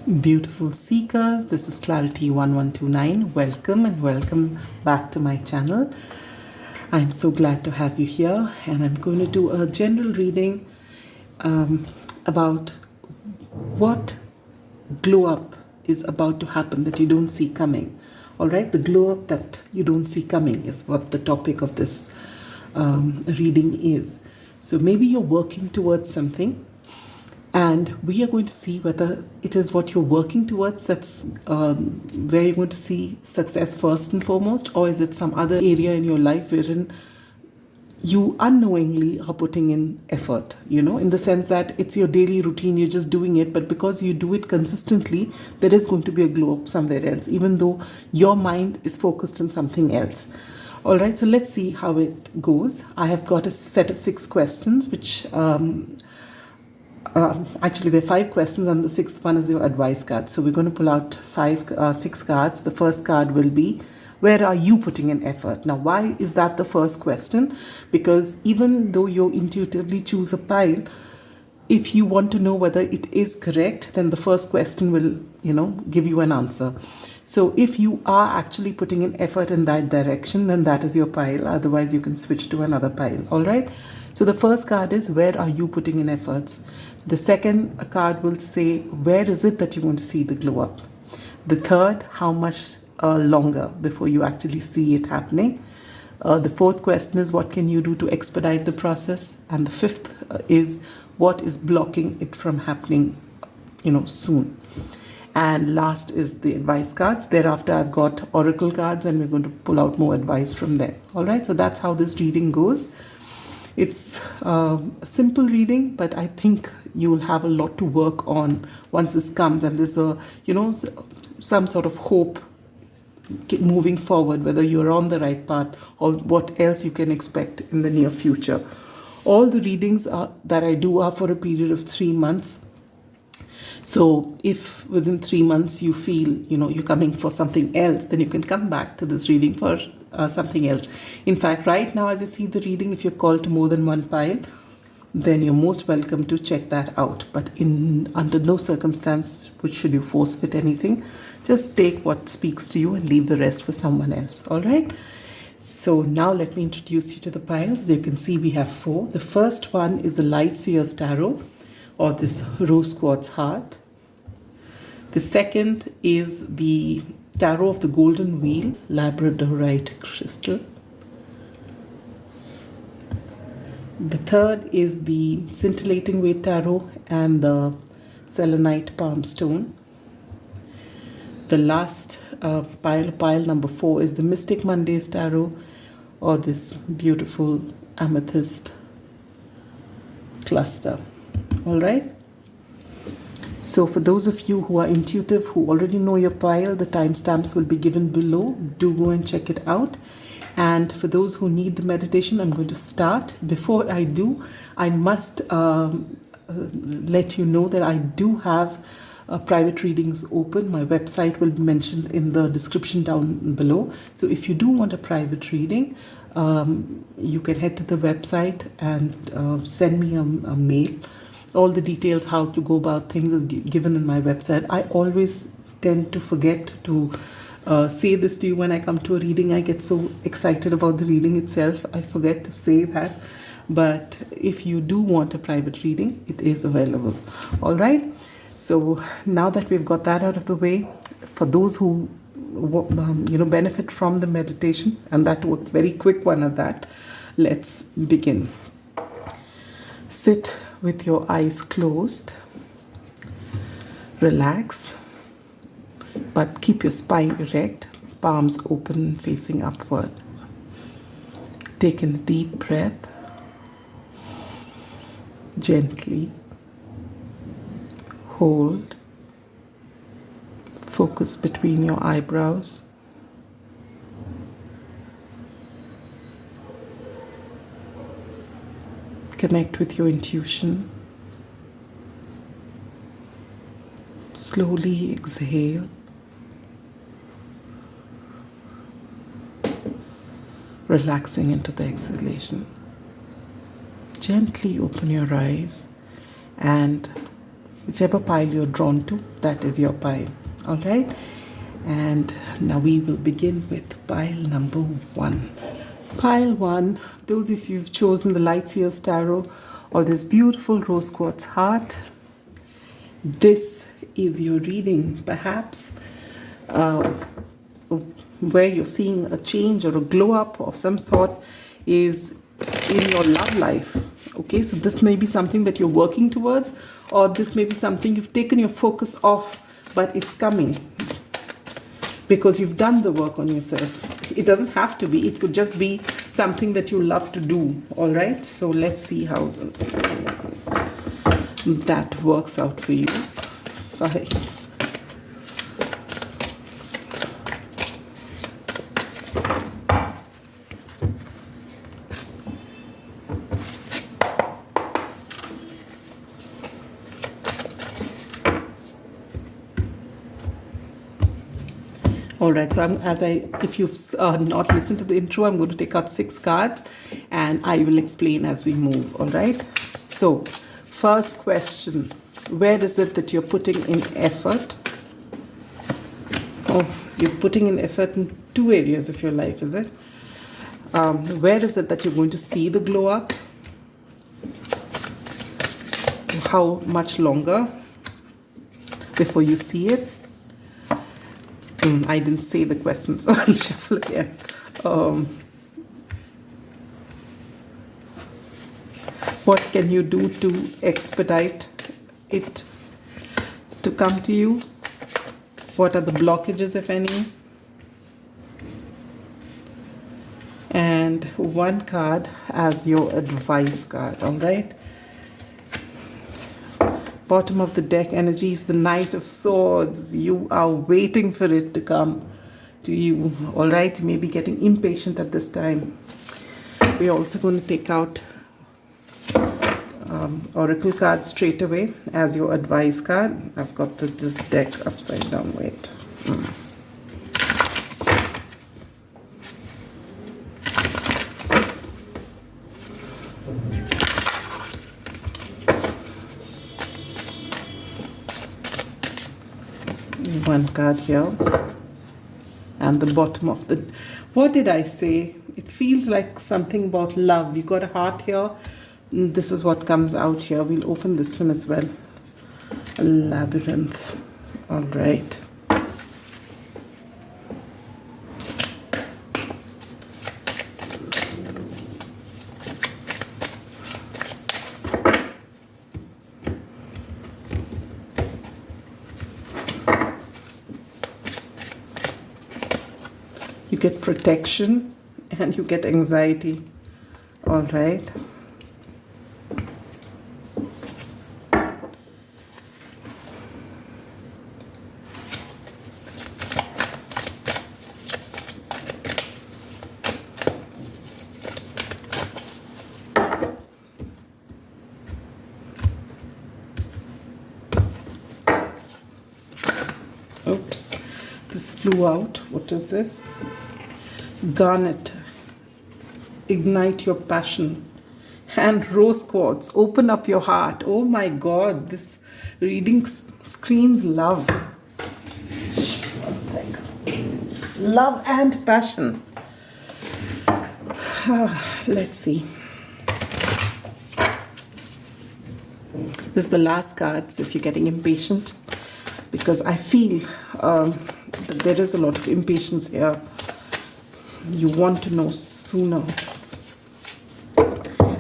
Beautiful seekers, this is Clarity 1129. Welcome and welcome back to my channel. I'm so glad to have you here, and I'm going to do a general reading about what glow up is about to happen that you don't see coming. All right, the glow up that you don't see coming is what the topic of this reading is. So maybe you're working towards something, and we are going to see whether it is what you're working towards that's where you're going to see success first and foremost, or is it some other area in your life wherein you unknowingly are putting in effort, in the sense that it's your daily routine, you're just doing it, but because you do it consistently, there is going to be a glow up somewhere else, even though your mind is focused on something else. All right, so let's see how it goes. I have got a set of 6 questions, which actually there are 5 questions, and the 6th one is your advice card. So we're going to pull out 6 cards. The first card will be, where are you putting in effort? Now, why is that the first question? Because even though you intuitively choose a pile, if you want to know whether it is correct, then the first question will, give you an answer. So if you are actually putting in effort in that direction, then that is your pile. Otherwise, you can switch to another pile. All right. So the first card is, where are you putting in efforts? The second card will say, where is it that you want to see the glow up? The third, how much longer before you actually see it happening? The fourth question is, what can you do to expedite the process? And the fifth is, what is blocking it from happening, soon? And last is the advice cards. Thereafter, I've got oracle cards, and we're going to pull out more advice from there. All right, so that's how this reading goes. It's a simple reading, but I think you will have a lot to work on once this comes, and there's some sort of hope moving forward, whether you're on the right path or what else you can expect in the near future. All the readings that I do are for a period of 3 months. So if within 3 months you feel, you're coming for something else, then you can come back to this reading for something else. In fact, right now, as you see the reading, if you're called to more than one pile, then you're most welcome to check that out. But under no circumstance should you force fit anything. Just take what speaks to you and leave the rest for someone else. All right. So now let me introduce you to the piles. As you can see, we have 4. The first one is the Light Seer's Tarot, or this rose quartz heart. The second is the Tarot of the Golden Wheel, Labradorite crystal. The third is the Scintillating Way Tarot and the Selenite Palm Stone. The last pile number 4 is the Mystic Monday's Tarot, or this beautiful amethyst cluster. All right. So for those of you who are intuitive, who already know your pile, the timestamps will be given below. Do go and check it out. And for those who need the meditation, I'm going to start. Before I do, I must let you know that I do have private readings open. My website will be mentioned in the description down below. So if you do want a private reading, you can head to the website and send me a mail. All the details, how to go about things, is given in my website. I always tend to forget to say this to you when I come to a reading. I get so excited about the reading itself, I forget to say that. But if you do want a private reading, it is available. All right. So now that we've got that out of the way, for those who benefit from the meditation, and that was a very quick one at that, let's begin. Sit with your eyes closed. Relax, but keep your spine erect, palms open, facing upward. Take in a deep breath. Gently hold. Focus between your eyebrows. Connect with your intuition. Slowly exhale. Relaxing into the exhalation. Gently open your eyes and Whichever pile you're drawn to, that is your pile. All right. And now we will begin with pile number 1. Pile 1, those of you who've chosen the Light Seers Tarot or this beautiful rose quartz heart, this is your reading. Perhaps where you're seeing a change or a glow up of some sort is in your love life. Okay, so this may be something that you're working towards, or this may be something you've taken your focus off, but it's coming because you've done the work on yourself. It doesn't have to be, it could just be something that you love to do. All right, so let's see how that works out for you. 5. All right, so if you've not listened to the intro, I'm going to take out 6 cards and I will explain as we move. All right, so first question, where is it that you're putting in effort? Oh, you're putting in effort in 2 areas of your life, is it? Where is it that you're going to see the glow up? How much longer before you see it? I didn't say the question, so I'll shuffle again. What can you do to expedite it to come to you? What are the blockages, if any? And 1 card as your advice card, all right? Bottom of the deck energy is the Knight of Swords. You are waiting for it to come to you. All right, you may be getting impatient at this time. We're also going to take out Oracle card straight away as your advice card. I've got this deck upside down. Wait. 1 card here, and the bottom of the, what did I say? It feels like something about love. You got a heart here. This is what comes out here. We'll open this one as well. A labyrinth. All right. You get protection and you get anxiety. All right. Oops, this flew out. What is this? Garnet, ignite your passion. And rose quartz, open up your heart. Oh my God, this reading screams love. 1 sec. Love and passion. Let's see. This is the last card, so if you're getting impatient, because I feel that there is a lot of impatience here. You want to know sooner.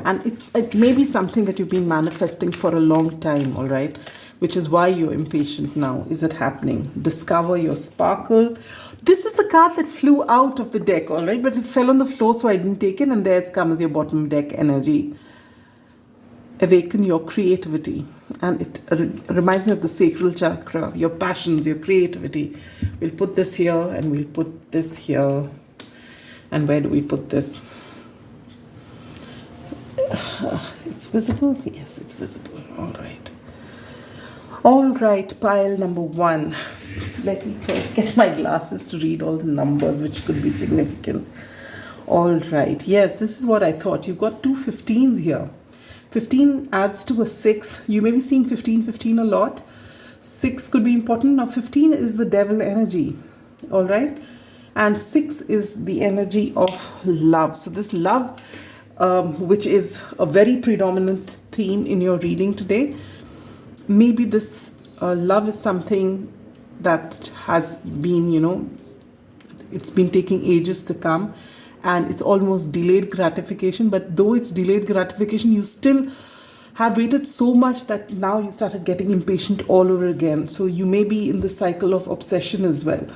And it may be something that you've been manifesting for a long time, all right? Which is why you're impatient now. Is it happening? Discover your sparkle. This is the card that flew out of the deck, all right? But it fell on the floor, so I didn't take it. And there it's come as your bottom deck energy. Awaken your creativity. And it reminds me of the sacral chakra, your passions, your creativity. We'll put this here and we'll put this here. And where do we put this? It's visible? Yes, it's visible. All right. All right, pile number 1. Let me first get my glasses to read all the numbers, which could be significant. All right. Yes, this is what I thought. You've got 2 15s here. 15 adds to a 6. You may be seeing 15 a lot. 6 could be important. Now 15 is the devil energy, all right? And 6 is the energy of love. So this love, which is a very predominant theme in your reading today, maybe this love is something that has been, it's been taking ages to come, and it's almost delayed gratification. But though it's delayed gratification, you still have waited so much that now you started getting impatient all over again. So you may be in the cycle of obsession as well.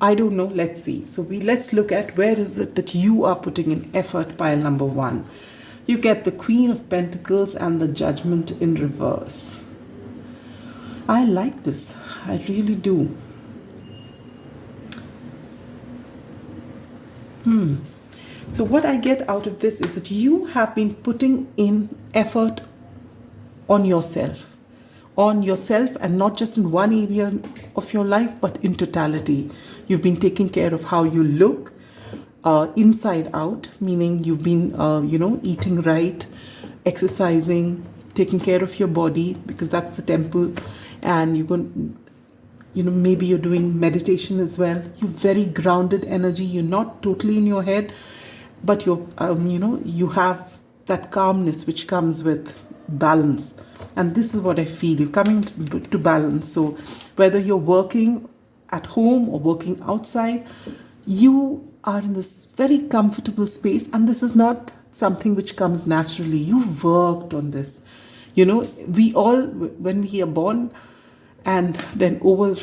I don't know. Let's see. So let's look at where is it that you are putting in effort, pile number 1. You get the Queen of Pentacles and the Judgment in reverse. I like this. I really do. So what I get out of this is that you have been putting in effort on yourself, and not just in one area of your life, but in totality. You've been taking care of how you look, inside out, meaning you've been, eating right, exercising, taking care of your body, because that's the temple, and you're going, maybe you're doing meditation as well. You're very grounded energy. You're not totally in your head, but you're, you have that calmness which comes with balance. And this is what I feel. You're coming to balance. So whether you're working at home or working outside, you are in this very comfortable space. And this is not something which comes naturally. You've worked on this. We all, when we are born, and then over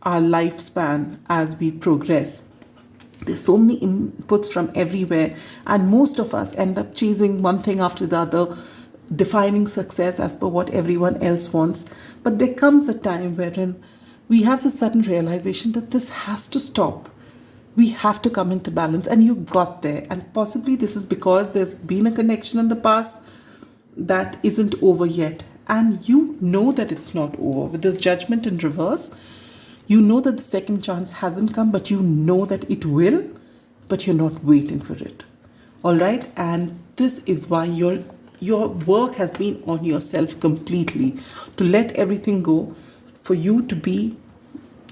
our lifespan as we progress, there's so many inputs from everywhere, and most of us end up chasing one thing after the other, defining success as per what everyone else wants. But there comes a time wherein we have the sudden realization that this has to stop. We have to come into balance, and you got there. And possibly this is because there's been a connection in the past that isn't over yet. And you know that it's not over. With this Judgment in reverse, you know that the second chance hasn't come, but you know that it will, but you're not waiting for it. All right? And this is why your work has been on yourself completely, to let everything go, for you to be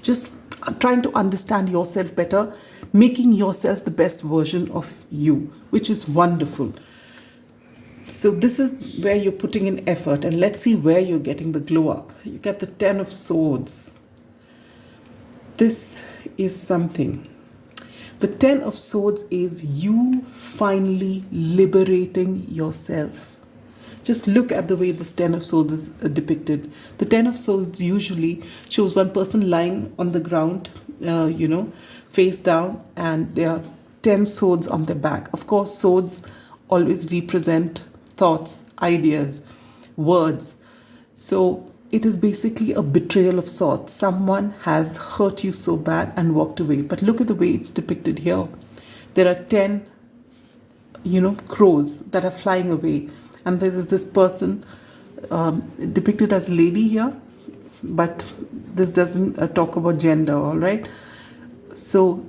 just trying to understand yourself better, making yourself the best version of you, which is wonderful. So this is where you're putting in effort, and let's see where you're getting the glow up. You get the 10 of Swords. This is something. The 10 of Swords is you finally liberating yourself. Just look at the way this 10 of Swords is depicted. The 10 of Swords usually shows one person lying on the ground, face down, and there are 10 swords on their back. Of course, swords always represent thoughts, ideas, words. So it is basically a betrayal of sorts. Someone has hurt you so bad and walked away. But look at the way it's depicted here. There are 10, crows that are flying away. And there is this person depicted as a lady here. But this doesn't talk about gender, all right? So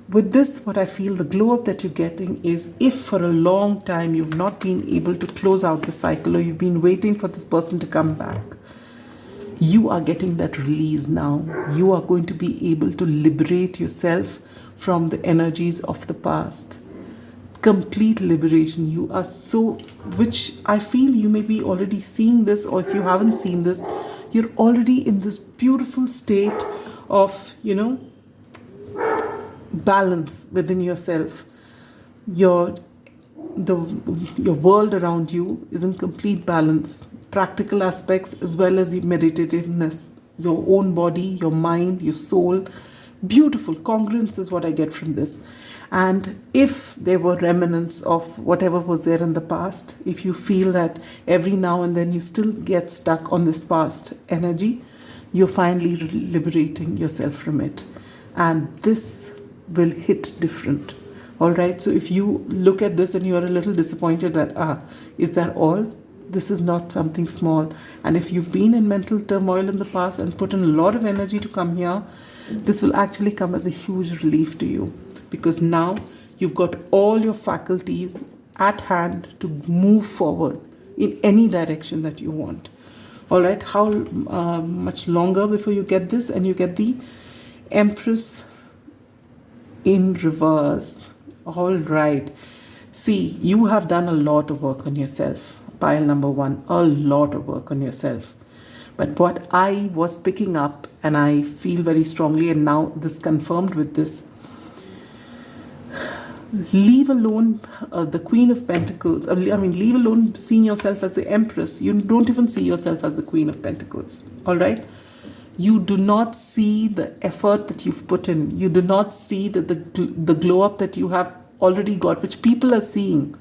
with this, what I feel, the glow up that you're getting is, if for a long time you've not been able to close out the cycle, or you've been waiting for this person to come back, you are getting that release now. You are going to be able to liberate yourself from the energies of the past. Complete liberation. You are so, which I feel you may be already seeing this, or if you haven't seen this, you're already in this beautiful state of, balance within yourself. Your world around you is in complete balance. Practical aspects as well as the meditativeness. Your own body, your mind, your soul. Beautiful. Congruence is what I get from this. And if there were remnants of whatever was there in the past, if you feel that every now and then you still get stuck on this past energy, you're finally liberating yourself from it. And this will hit different. All right. So if you look at this and you're a little disappointed that, is that all? This is not something small. And if you've been in mental turmoil in the past and put in a lot of energy to come here, this will actually come as a huge relief to you, because now you've got all your faculties at hand to move forward in any direction that you want. All right, how much longer before you get this? And you get the Empress in reverse. All right. See, you have done a lot of work on yourself. Pile number one, a lot of work on yourself. But what I was picking up, and I feel very strongly, and now this confirmed with this, leave alone the Queen of Pentacles. Leave alone seeing yourself as the Empress. You don't even see yourself as the Queen of Pentacles. All right? You do not see the effort that you've put in. You do not see the glow up that you have already got, which people are seeing.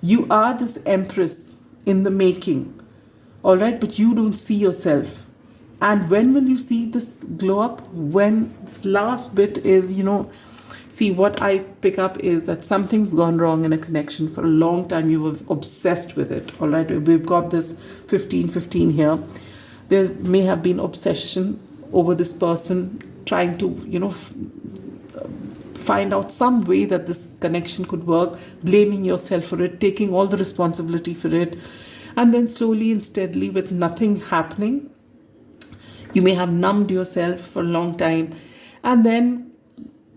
You are this Empress in the making. All right? But you don't see yourself. And when will you see this glow up? When this last bit is, see, what I pick up is that something's gone wrong in a connection. For a long time, you were obsessed with it. All right, we've got this 15-15 here. There may have been obsession over this person, trying to, find out some way that this connection could work, blaming yourself for it, taking all the responsibility for it. And then slowly and steadily, with nothing happening, you may have numbed yourself for a long time. And then,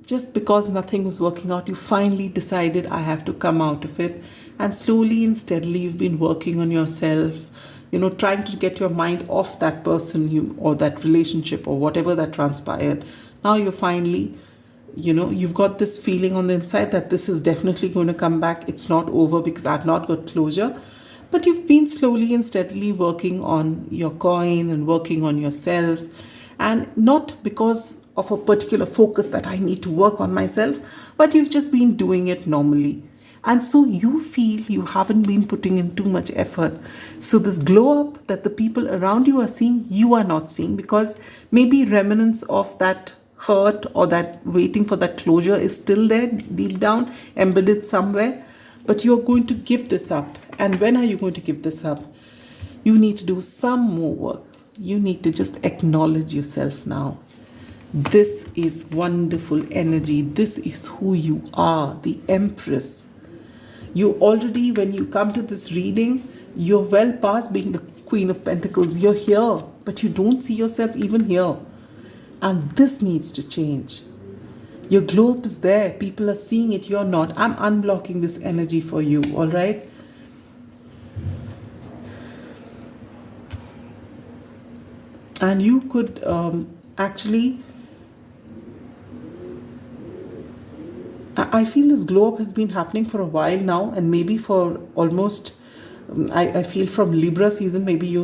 just because nothing was working out, you finally decided, I have to come out of it. And slowly and steadily, you've been working on yourself, trying to get your mind off that person or that relationship or whatever that transpired. Now you're finally, you've got this feeling on the inside that this is definitely going to come back. It's not over because I've not got closure. But you've been slowly and steadily working on your coin and working on yourself. And not because of a particular focus that I need to work on myself, but you've just been doing it normally. And so you feel you haven't been putting in too much effort. So this glow up that the people around you are seeing, you are not seeing, because maybe remnants of that hurt or that waiting for that closure is still there deep down, embedded somewhere. But you're going to give this up. And when are you going to give this up? You need to do some more work. You need to just acknowledge yourself now. This is wonderful energy. This is who you are, the Empress. You already, when you come to this reading, you're well past being the Queen of Pentacles. You're here, but you don't see yourself even here. And this needs to change. Your glow up is there. People are seeing it. You're not. I'm unblocking this energy for you, all right? And you could actually, I feel this glow up has been happening for a while now, and maybe for almost, I feel from Libra season, maybe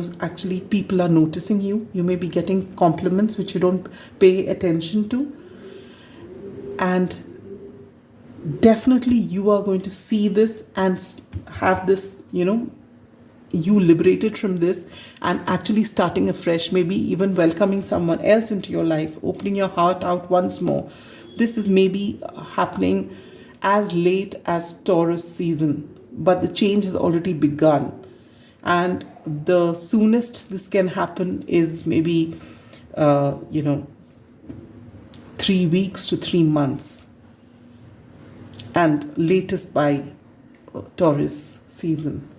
people are noticing you. You may be getting compliments which you don't pay attention to. And definitely you are going to see this and have this, you liberated from this and actually starting afresh, maybe even welcoming someone else into your life, opening your heart out once more. This is maybe happening as late as Taurus season, but the change has already begun. And the soonest this can happen is maybe, 3 weeks to 3 months, and latest by Taurus season.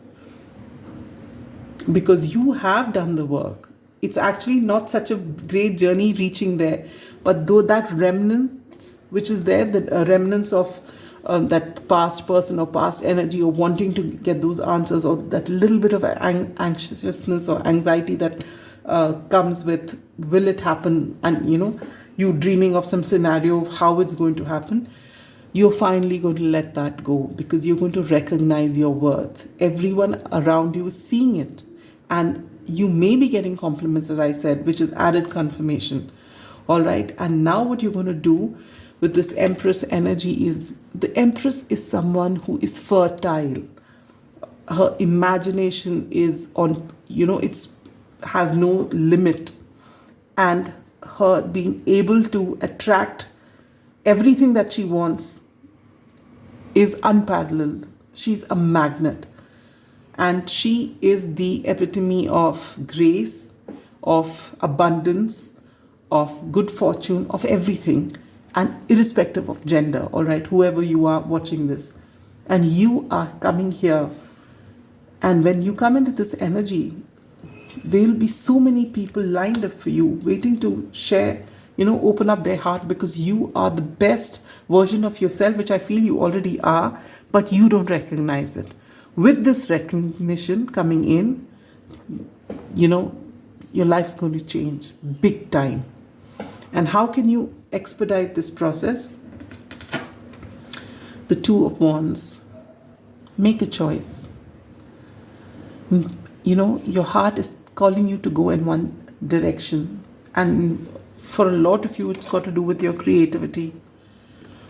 Because you have done the work. It's actually not such a great journey reaching there, but though that remnants, which is there, the remnants of that past person or past energy, or wanting to get those answers, or that little bit of anxiousness or anxiety that comes with, will it happen? And you dreaming of some scenario of how it's going to happen. You're finally going to let that go, because you're going to recognize your worth. Everyone around you is seeing it. And you may be getting compliments, as I said, which is added confirmation. All right. And now what you're going to do with this Empress energy is, the Empress is someone who is fertile. Her imagination is on, has no limit. And her being able to attract everything that she wants is unparalleled. She's a magnet. And she is the epitome of grace, of abundance, of good fortune, of everything, and irrespective of gender, all right, whoever you are watching this. And you are coming here And when you come into this energy, there will be so many people lined up for you, waiting to share, open up their heart, because you are the best version of yourself, which I feel you already are, but you don't recognize it. With this recognition coming in, your life's going to change big time. And how can you expedite this process? The Two of Wands. Make a choice. Your heart is calling you to go in one direction. And for a lot of you, it's got to do with your creativity.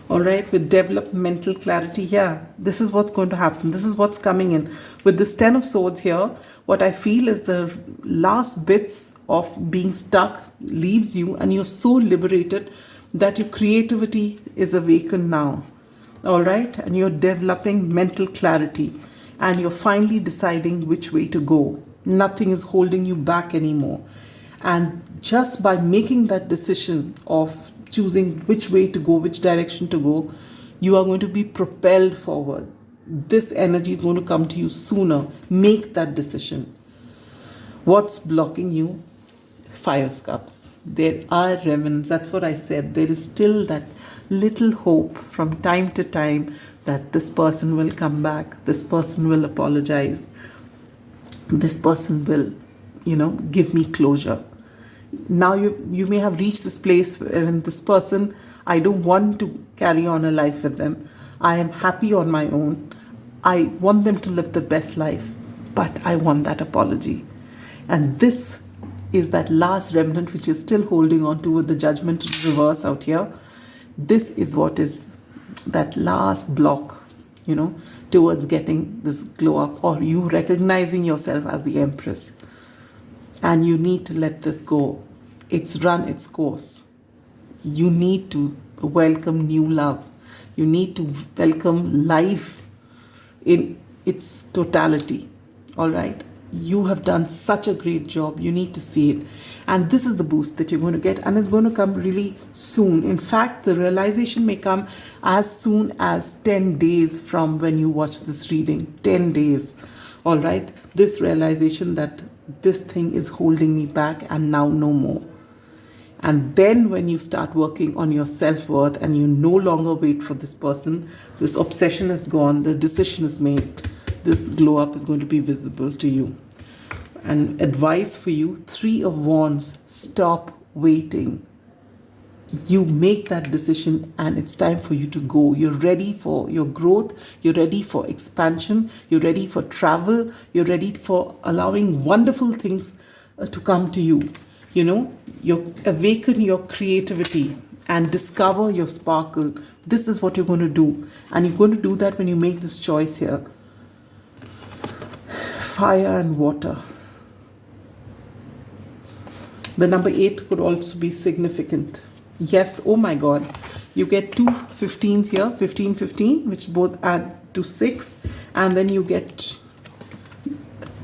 All right, with developmental clarity. Yeah, this is what's going to happen. This is what's coming in. With this Ten of Swords here, what I feel is the last bits of being stuck leaves you, and you're so liberated that your creativity is awakened now. All right, and you're developing mental clarity, and you're finally deciding which way to go. Nothing is holding you back anymore. And just by making that decision of choosing which way to go, which direction to go, you are going to be propelled forward. This energy is going to come to you sooner. Make that decision. What's blocking you? Five of Cups. There are remnants. That's what I said. There is still that little hope from time to time that this person will come back. This person will apologize. This person will, give me closure. Now you may have reached this place wherein this person, I don't want to carry on a life with them. I am happy on my own. I want them to live the best life, but I want that apology. And this is that last remnant which you're still holding on to with the Judgment reverse out here. This is what is that last block, towards getting this glow up, or you recognizing yourself as the Empress. And you need to let this go. It's run its course. You need to welcome new love. You need to welcome life in its totality. All right? You have done such a great job. You need to see it. And this is the boost that you're going to get. And it's going to come really soon. In fact, the realization may come as soon as 10 days from when you watch this reading. 10 days. All right? This realization that this thing is holding me back and now no more. And then when you start working on your self-worth and you no longer wait for this person, this obsession is gone, the decision is made, this glow up is going to be visible to you. And advice for you, Three of Wands, stop waiting. You make that decision and it's time for you to go. You're ready for your growth. You're ready for expansion. You're ready for travel. You're ready for allowing wonderful things to come to you. You awaken your creativity and discover your sparkle. This is what you're going to do. And you're going to do that when you make this choice here. Fire and water. The number 8 could also be significant. Yes, oh my God. You get two 15s here, 15, 15, which both add to 6. And then you get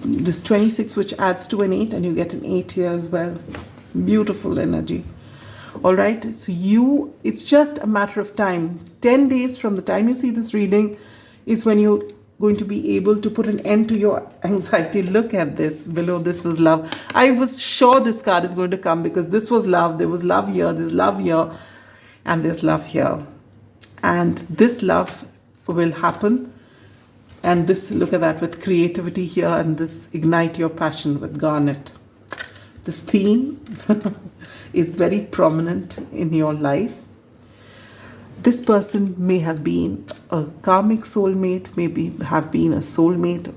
this 26, which adds to an 8, and you get an 8 here as well. Beautiful energy. All right. So it's just a matter of time. 10 days from the time you see this reading is when you're going to be able to put an end to your anxiety. Look at this. Below this was love. I was sure this card is going to come because this was love. There was love here. There's love here. And there's love here. And this love will happen. And this, look at that, with creativity here. And this ignite your passion with garnet. This theme is very prominent in your life. This person may have been a karmic soulmate, maybe have been a soulmate,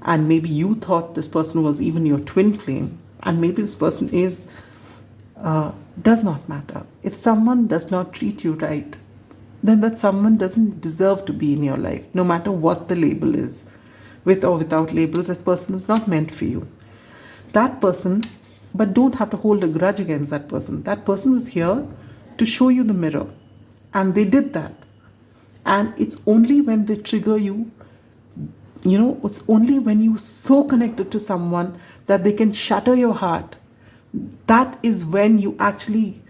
and maybe you thought this person was even your twin flame, and maybe this person is, does not matter. If someone does not treat you right, then that someone doesn't deserve to be in your life, no matter what the label is. With or without labels, that person is not meant for you. That person, but don't have to hold a grudge against that person. That person was here to show you the mirror. And they did that. And it's only when they trigger you, it's only when you're so connected to someone that they can shatter your heart. That is when you actually,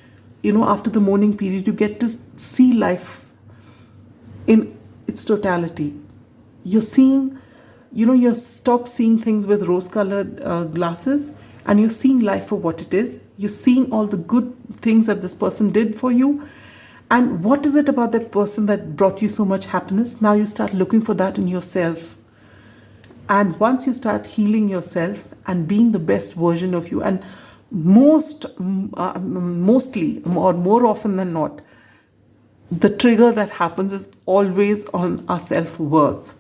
after the mourning period, you get to see life in its totality. You're seeing you stop seeing things with rose-colored glasses, and you're seeing life for what it is. You're seeing all the good things that this person did for you. And what is it about that person that brought you so much happiness? Now you start looking for that in yourself. And once you start healing yourself and being the best version of you, and mostly or more often than not, the trigger that happens is always on our self-worth.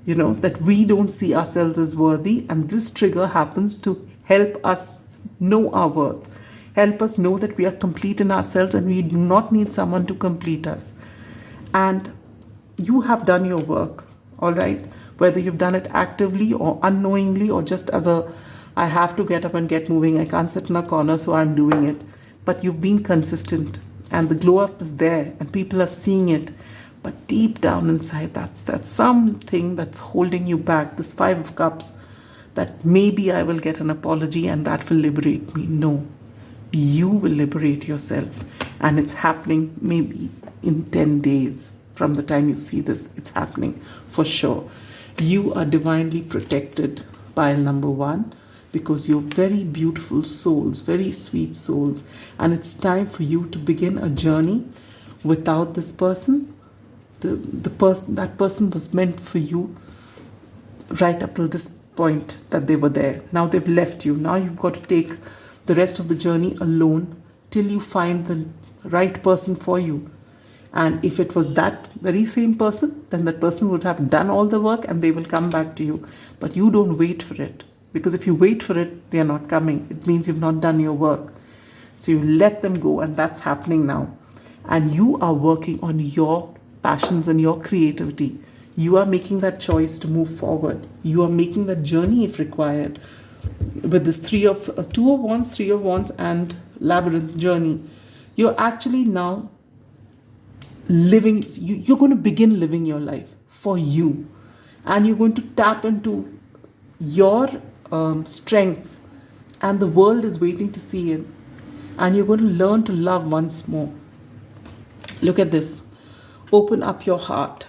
That we don't see ourselves as worthy, and this trigger happens to help us know our worth, help us know that we are complete in ourselves and we do not need someone to complete us. And you have done your work, all right? Whether you've done it actively or unknowingly, or just as I have to get up and get moving, I can't sit in a corner, so I'm doing it. But you've been consistent, and the glow up is there, and people are seeing it. But deep down inside, that's something that's holding you back. This 5 of Cups, that maybe I will get an apology and that will liberate me. No, you will liberate yourself. And it's happening maybe in 10 days from the time you see this. It's happening for sure. You are divinely protected, pile number 1, because you're very beautiful souls, very sweet souls. And it's time for you to begin a journey without this person. That person was meant for you right up till this point that they were there. Now they've left you. Now you've got to take the rest of the journey alone till you find the right person for you. And if it was that very same person, then that person would have done all the work and they will come back to you. But you don't wait for it, because if you wait for it, they are not coming. It means you've not done your work. So you let them go, and that's happening now. And you are working on your passions and your creativity. You are making that choice to move forward. You are making that journey if required. With this 2 of Wands, 3 of Wands, and Labyrinth journey, you're actually now living, you're going to begin living your life for you. And you're going to tap into your strengths, and the world is waiting to see it. And you're going to learn to love once more. Look at this. Open up your heart.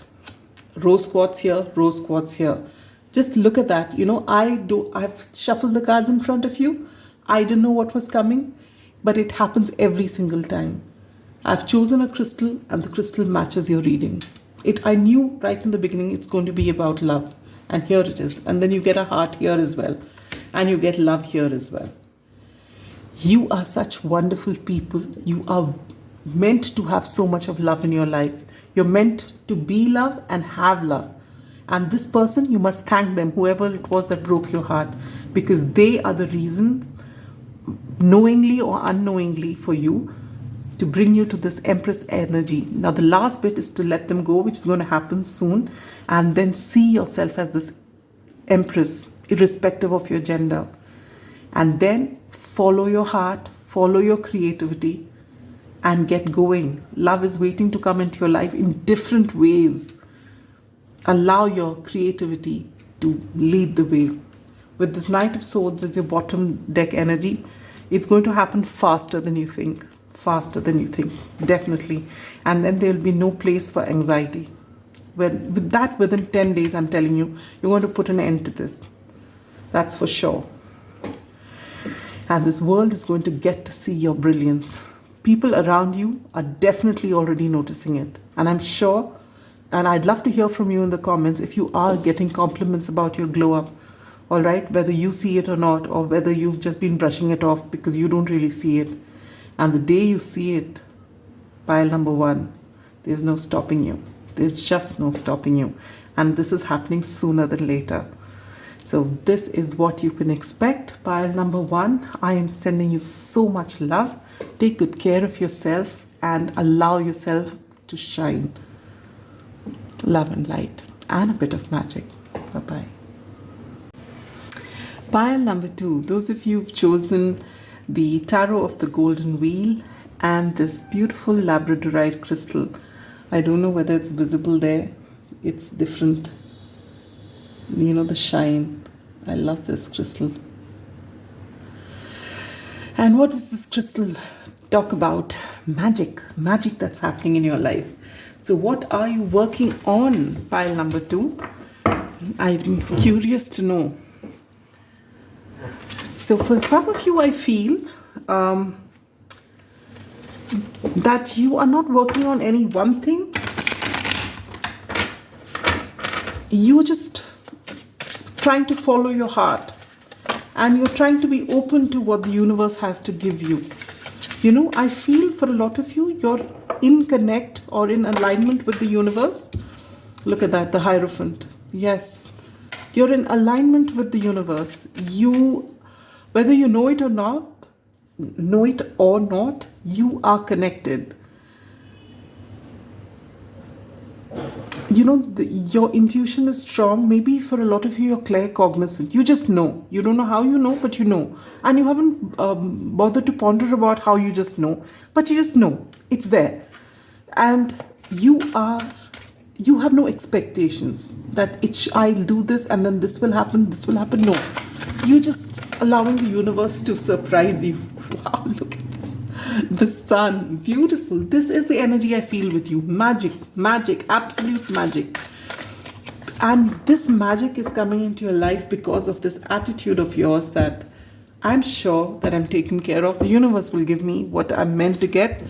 Rose quartz here, rose quartz here. Just look at that. I've shuffled the cards in front of you. I didn't know what was coming, but it happens every single time. I've chosen a crystal, and the crystal matches your reading. I knew right in the beginning it's going to be about love, and here it is. And then you get a heart here as well, and you get love here as well. You are such wonderful people. You are meant to have so much of love in your life. You're meant to be love and have love. And this person, you must thank them, whoever it was that broke your heart, because they are the reason, knowingly or unknowingly, for you to bring you to this Empress energy. Now the last bit is to let them go, which is going to happen soon, and then see yourself as this Empress, irrespective of your gender. And then follow your heart, follow your creativity, and get going. Love is waiting to come into your life in different ways. Allow your creativity to lead the way. With this Knight of Swords as your bottom deck energy, it's going to happen faster than you think. Faster than you think, definitely. And then there will be no place for anxiety. With that, within 10 days, I'm telling you, you're going to put an end to this. That's for sure. And this world is going to get to see your brilliance. People around you are definitely already noticing it. And I'm sure, and I'd love to hear from you in the comments if you are getting compliments about your glow up. All right, whether you see it or not, or whether you've just been brushing it off because you don't really see it. And the day you see it, pile number 1, there's no stopping you. There's just no stopping you. And this is happening sooner than later. So this is what you can expect, pile number 1. I am sending you so much love. Take good care of yourself and allow yourself to shine. Love and light and a bit of magic. Bye-bye. Pile number 2, those of you who've chosen the Tarot of the Golden Wheel and this beautiful Labradorite crystal. I don't know whether it's visible there. It's different. The shine. I love this crystal. And what does this crystal talk about? Magic. Magic that's happening in your life. So what are you working on, pile number 2? I'm curious to know. So for some of you, I feel that you are not working on any one thing. You're just trying to follow your heart, and you're trying to be open to what the universe has to give you. You know, I feel for a lot of you, you're in connect or in alignment with the universe. Look at that, the Hierophant. Yes, you're in alignment with the universe. You, whether you know it or not, you are connected. You know, your intuition is strong. Maybe for a lot of you, you're claircognizant. You just know. You don't know how you know, but you know. And you haven't bothered to ponder about how you just know. But you just know. It's there. And you have no expectations that I'll do this and then this will happen, No. You're just allowing the universe to surprise you. Wow, look at this. The sun, beautiful. This is the energy I feel with you. Magic, absolute magic. And this magic is coming into your life because of this attitude of yours that I'm sure that I'm taken care of. The universe will give me what I'm meant to get.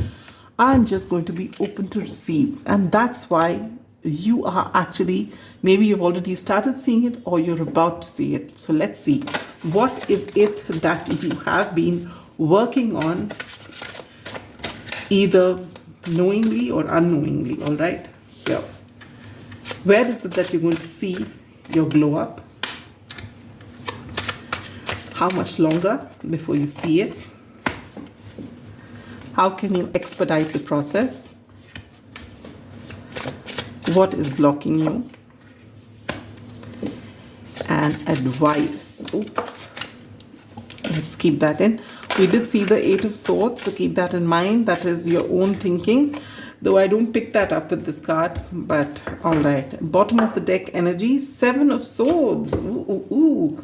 I'm just going to be open to receive. And that's why you are actually, maybe you've already started seeing it or you're about to see it. So let's see. What is it that you have been working on, either knowingly or unknowingly? All right, here. Where is it that you're going to see your glow up? How much longer before you see it? How can you expedite the process? What is blocking you? And advice. Oops. Let's keep that in. We did see the Eight of Swords, so keep that in mind. That is your own thinking. Though I don't pick that up with this card, but all right. Bottom of the deck energy, Seven of Swords. Ooh.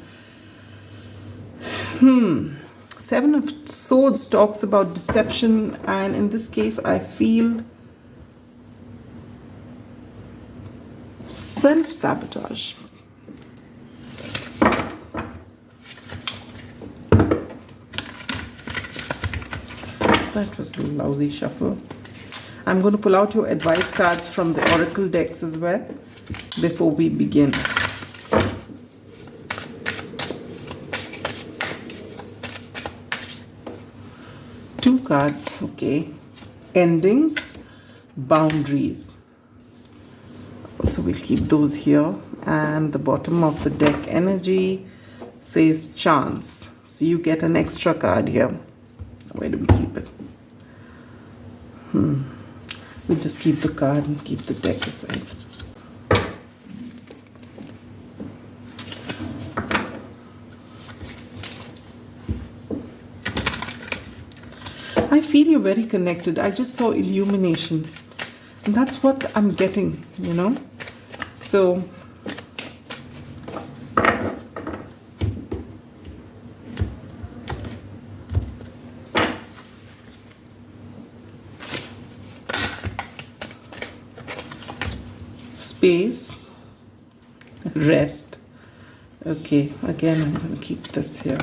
Seven of Swords talks about deception, and in this case, I feel self-sabotage. That was a lousy shuffle. I'm going to pull out your advice cards from the Oracle decks as well before we begin. Two cards, okay. Endings, boundaries. So we'll keep those here. And the bottom of the deck energy says chance. So you get an extra card here. Where do we keep it? We'll just keep the card and keep the deck aside. I feel you're very connected. I just saw illumination. And that's what I'm getting, you know. So space, rest. Okay, again, I'm going to keep this here.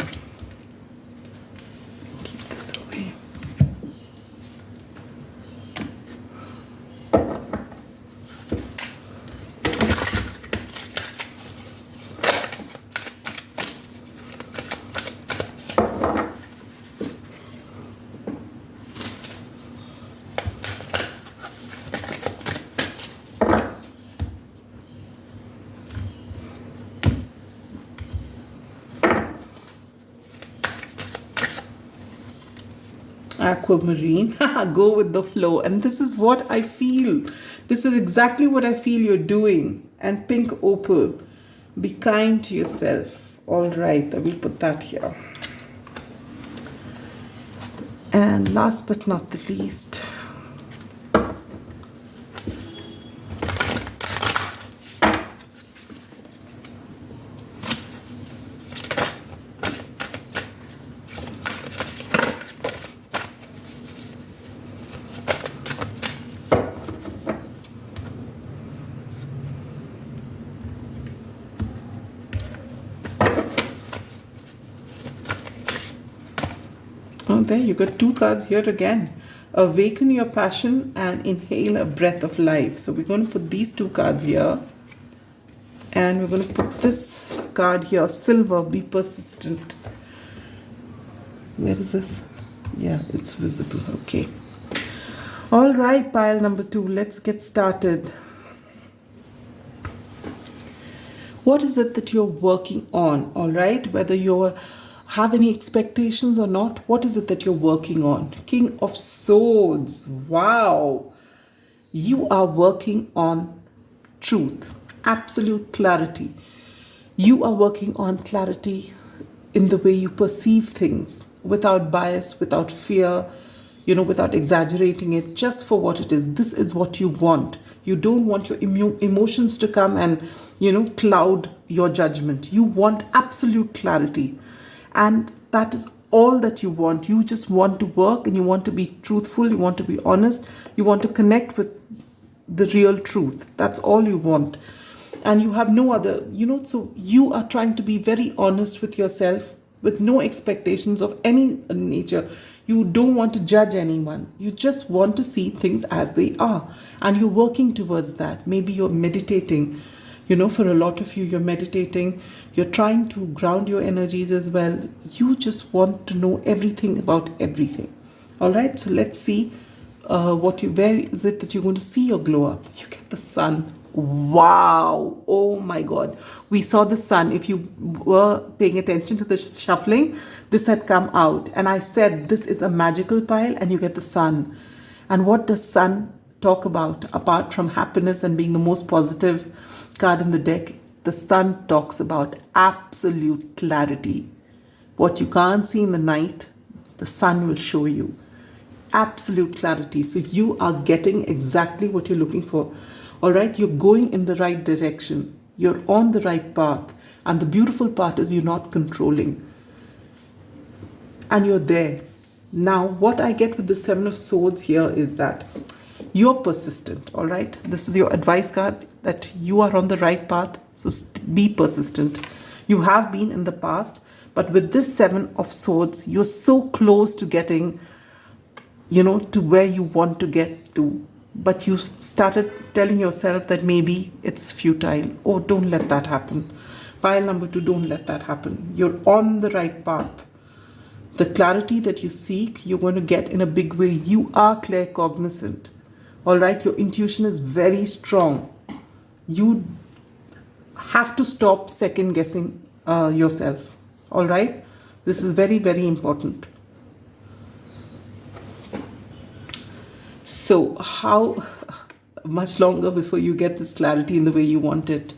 Keep this away. Aquamarine. Go with the flow. And this is what I feel. This is exactly what I feel you're doing. And pink opal. Be kind to yourself. All right, we'll put that here. And last but not the least, Oh, there you got 2 cards here again. Awaken your passion and inhale a breath of life. So we're going to put these 2 cards here. And we're going to put this card here, silver, be persistent. Where is this? Yeah, it's visible. Okay. All right, pile number 2. Let's get started. What is it that you're working on? All right, whether you have any expectations or not, what is it that you're working on? King of Swords. Wow. You are working on truth, absolute clarity. You are working on clarity in the way you perceive things, without bias, without fear, without exaggerating it, just for what it is. This is what you want. You don't want your emotions to come and, cloud your judgment. You want absolute clarity. And that is all that you want. You just want to work, and you want to be truthful. You want to be honest. You want to connect with the real truth. That's all you want. And you have no other, so you are trying to be very honest with yourself, with no expectations of any nature. You don't want to judge anyone. You just want to see things as they are. And you're working towards that. Maybe you're meditating. For a lot of you, you're meditating. You're trying to ground your energies as well. You just want to know everything about everything. All right, so let's see where is it that you're going to see your glow up? You get the sun. Wow. Oh my God. We saw the sun. If you were paying attention to the shuffling, this had come out. And I said, this is a magical pile, and you get the sun. And what does sun talk about? Apart from happiness and being the most positive card in the deck, the sun talks about absolute clarity. What you can't see in the night, the sun will show you. Absolute clarity. So you are getting exactly what you're looking for. All right, you're going in the right direction. You're on the right path. And the beautiful part is you're not controlling. And you're there. Now, what I get with the 7 of Swords here is that you're persistent. All right, this is your advice card, that you are on the right path. So be persistent. You have been in the past. But with this 7 of Swords, you're so close to getting, to where you want to get to. But you started telling yourself that maybe it's futile. Oh, don't let that happen. Pile number 2, don't let that happen. You're on the right path. The clarity that you seek, you're going to get in a big way. You are claircognizant. All right, your intuition is very strong. You have to stop second guessing yourself. All right, this is very, very important. So how much longer before you get this clarity in the way you want it?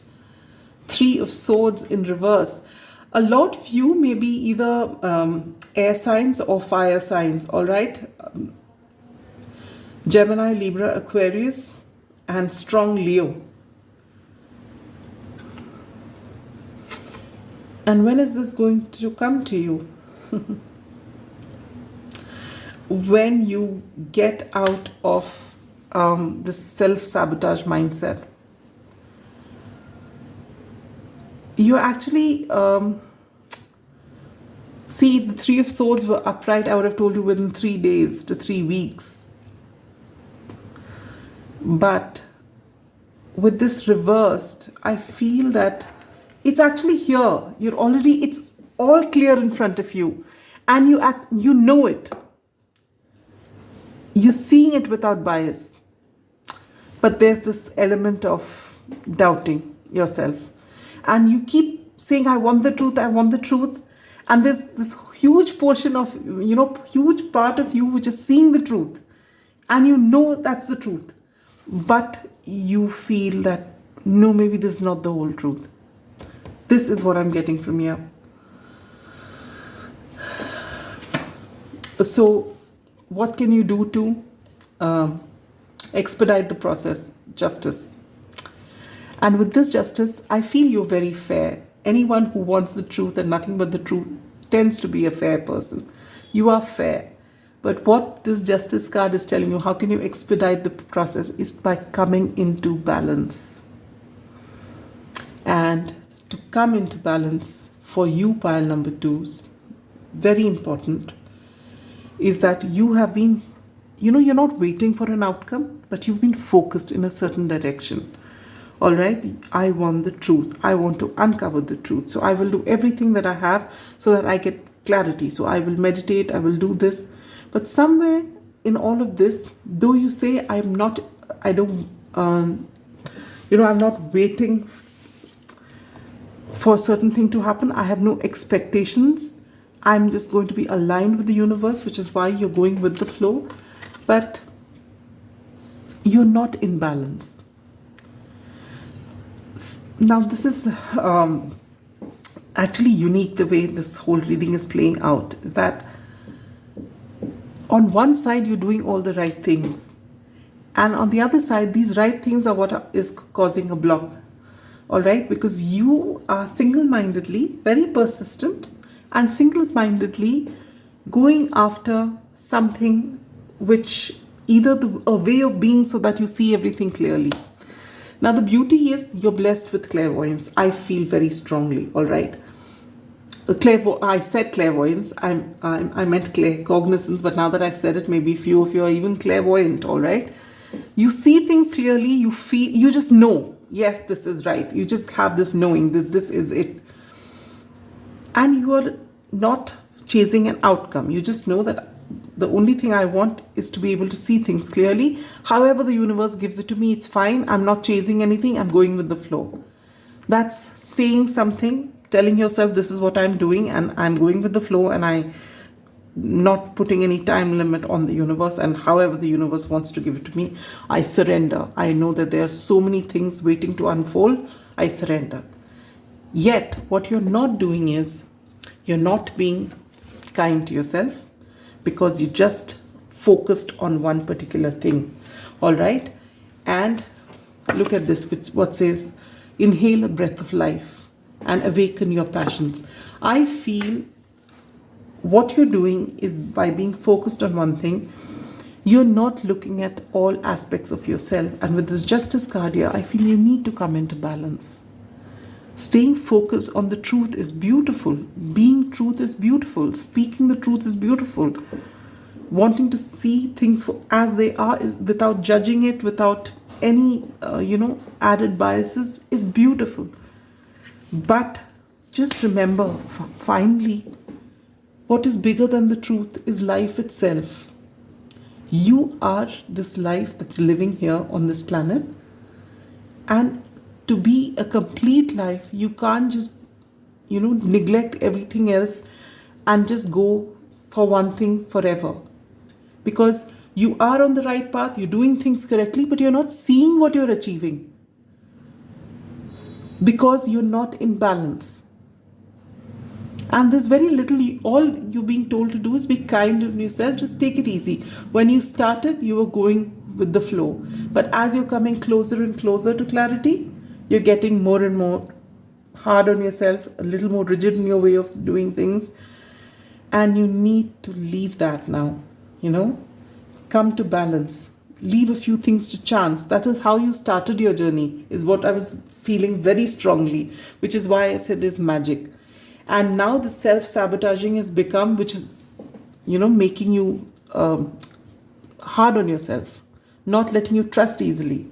3 of Swords in reverse. A lot of you may be either air signs or fire signs, all right? Gemini, Libra, Aquarius, and strong Leo. And when is this going to come to you? When you get out of this self-sabotage mindset. You actually, see, if the 3 of Swords were upright, I would have told you within 3 days to 3 weeks. But with this reversed, I feel that it's actually here. It's all clear in front of you. And you know it. You're seeing it without bias. But there's this element of doubting yourself. And you keep saying, I want the truth, I want the truth. And there's this huge portion of, huge part of you which is seeing the truth. And you know that's the truth. But you feel that, no, maybe this is not the whole truth. This is what I'm getting from here. So, what can you do to expedite the process? Justice. And with this justice, I feel you're very fair. Anyone who wants the truth and nothing but the truth tends to be a fair person. You are fair. But what this justice card is telling you, how can you expedite the process, is by coming into balance. And to come into balance for you, pile number 2s, very important. is that you have been, you're not waiting for an outcome, but you've been focused in a certain direction. All right, I want the truth. I want to uncover the truth. So I will do everything that I have so that I get clarity. So I will meditate, I will do this. But somewhere in all of this, though you say I'm not waiting for a certain thing to happen. I have no expectations. I'm just going to be aligned with the universe, which is why you're going with the flow. But you're not in balance. Now, this is actually unique, the way this whole reading is playing out, is that on one side, you're doing all the right things. And on the other side, these right things are what is causing a block. All right, because you are single-mindedly, very persistent, and single-mindedly going after something which either a way of being so that you see everything clearly. Now, the beauty is you're blessed with clairvoyance. I feel very strongly, all right? I said clairvoyance. I meant claircognizance, but now that I said it, maybe few of you are even clairvoyant, all right? You see things clearly. You just know, yes, this is right. You just have this knowing that this is it. And you are not chasing an outcome. You just know that the only thing I want is to be able to see things clearly. However the universe gives it to me, it's fine. I'm not chasing anything. I'm going with the flow. That's saying something, telling yourself this is what I'm doing and I'm going with the flow, and I'm not putting any time limit on the universe, and however the universe wants to give it to me, I surrender. I know that there are so many things waiting to unfold. I surrender. Yet, what you're not doing is you're not being kind to yourself, because you just focused on one particular thing. All right? And look at this, which what says, inhale a breath of life and awaken your passions. I feel what you're doing is, by being focused on one thing, you're not looking at all aspects of yourself. And with this justice card here, I feel you need to come into balance. Staying focused on the truth is beautiful. Being truth is beautiful. Speaking the truth is beautiful. Wanting to see things for as they are, is without judging it, without any added biases, is beautiful. But just remember, finally, what is bigger than the truth is life itself. You are this life that's living here on this planet, and to be a complete life, you can't just, neglect everything else and just go for one thing forever. Because you are on the right path, you're doing things correctly, but you're not seeing what you're achieving. Because you're not in balance. And there's very little, all you're being told to do is be kind to yourself, just take it easy. When you started, you were going with the flow. But as you're coming closer and closer to clarity, you're getting more and more hard on yourself, a little more rigid in your way of doing things. And you need to leave that now, Come to balance. Leave a few things to chance. That is how you started your journey, is what I was feeling very strongly, which is why I said there's magic. And now the self-sabotaging has become, which is, making you hard on yourself, not letting you trust easily.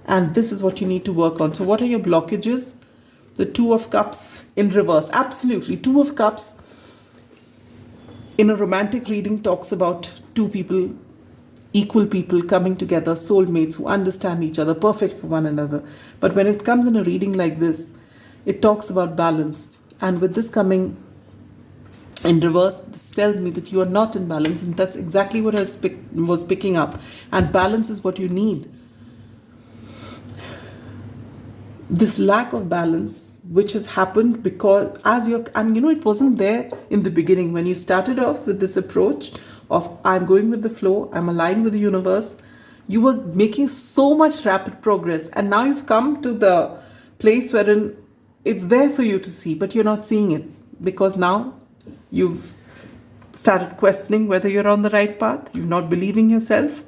And this is what you need to work on. So what are your blockages? The Two of Cups in reverse. Absolutely. Two of Cups in a romantic reading talks about two people, equal people coming together, soulmates who understand each other, perfect for one another. But when it comes in a reading like this, it talks about balance. And with this coming in reverse, this tells me that you are not in balance. And that's exactly what I was picking up. And balance is what you need. This lack of balance, which has happened because it wasn't there in the beginning. When you started off with this approach of I'm going with the flow, I'm aligned with the universe, you were making so much rapid progress. And now you've come to the place wherein it's there for you to see, but you're not seeing it, because now you've started questioning whether you're on the right path. You're not believing yourself.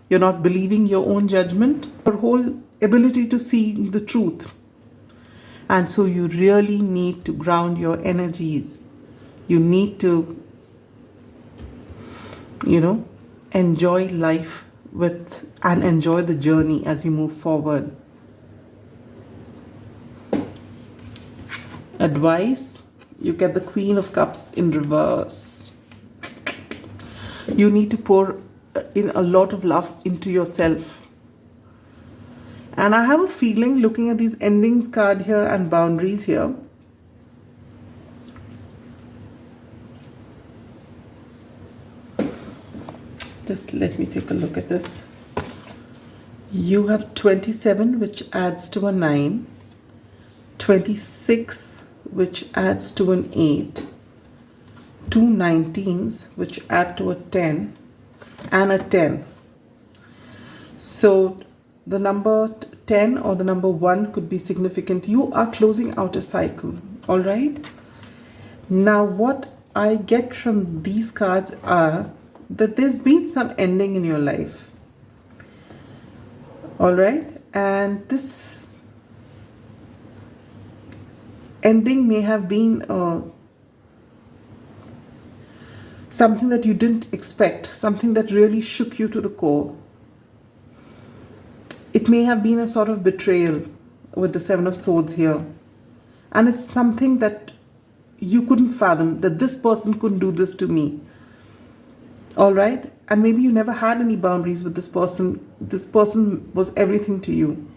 You're not believing your own judgment, your whole ability to see the truth. And so you really need to ground your energies. You need to you know, enjoy life with and enjoy the journey as you move forward. Advice, you get the Queen of Cups in reverse. You need to pour in a lot of love into yourself. And I have a feeling, looking at these endings card here and boundaries here, just let me take a look at this. You have 27, which adds to a 9, 26, which adds to an 8, two 19s, which add to a 10, and a 10. So the number 10 or the number 1 could be significant. You are closing out a cycle, all right? Now, what I get from these cards are that there's been some ending in your life, all right? And this ending may have been something that you didn't expect, something that really shook you to the core. It may have been a sort of betrayal with the Seven of Swords here. And it's something that you couldn't fathom, that this person couldn't do this to me. All right? And maybe you never had any boundaries with this person. This person was everything to you.